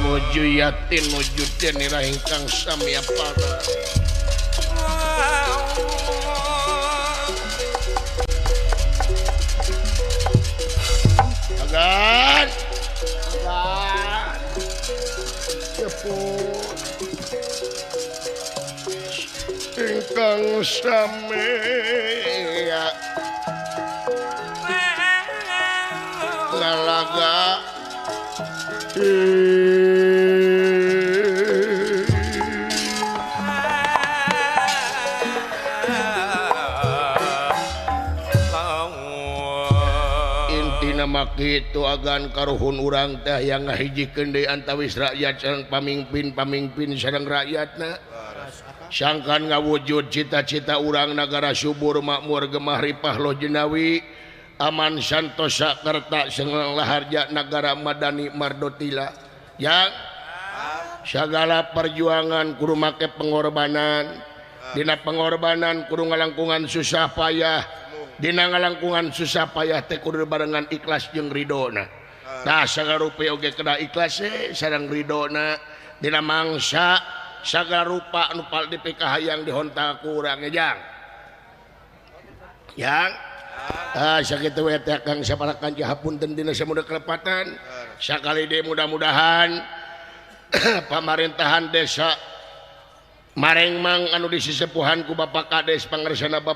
nuju yatin nuju denira ingkang samya pada agan cepot ingkang sami ya ngalaga intina mah kitu agan karuhun urang teh yang ngahijikeun deui antawis rakyat sareng pamimpin sareng rakyatna sangkan ngawujud cita-cita urang nagara subur makmur gemah ripah loh jenawi aman santosa kerta sengelang laharja negara madani mardotila yang segala perjuangan kudu make pengorbanan dina pengorbanan kudu ngalangkungan susah payah dina ngalangkungan susah payah teh kudu barengan ikhlas jeung ridona tah sagala rupa oge kena ikhlas sareng ridona dina mangsa sagala rupa anu pal dipikahayang dihonta ku urang jang yang sakitu we teh Kang saparakan hapunten dina samuda kelepatan sakali deui mudah-mudahan pamerintahan desa Marengmang anu disisepuhan ku Bapak Kades Pangarsana Bapak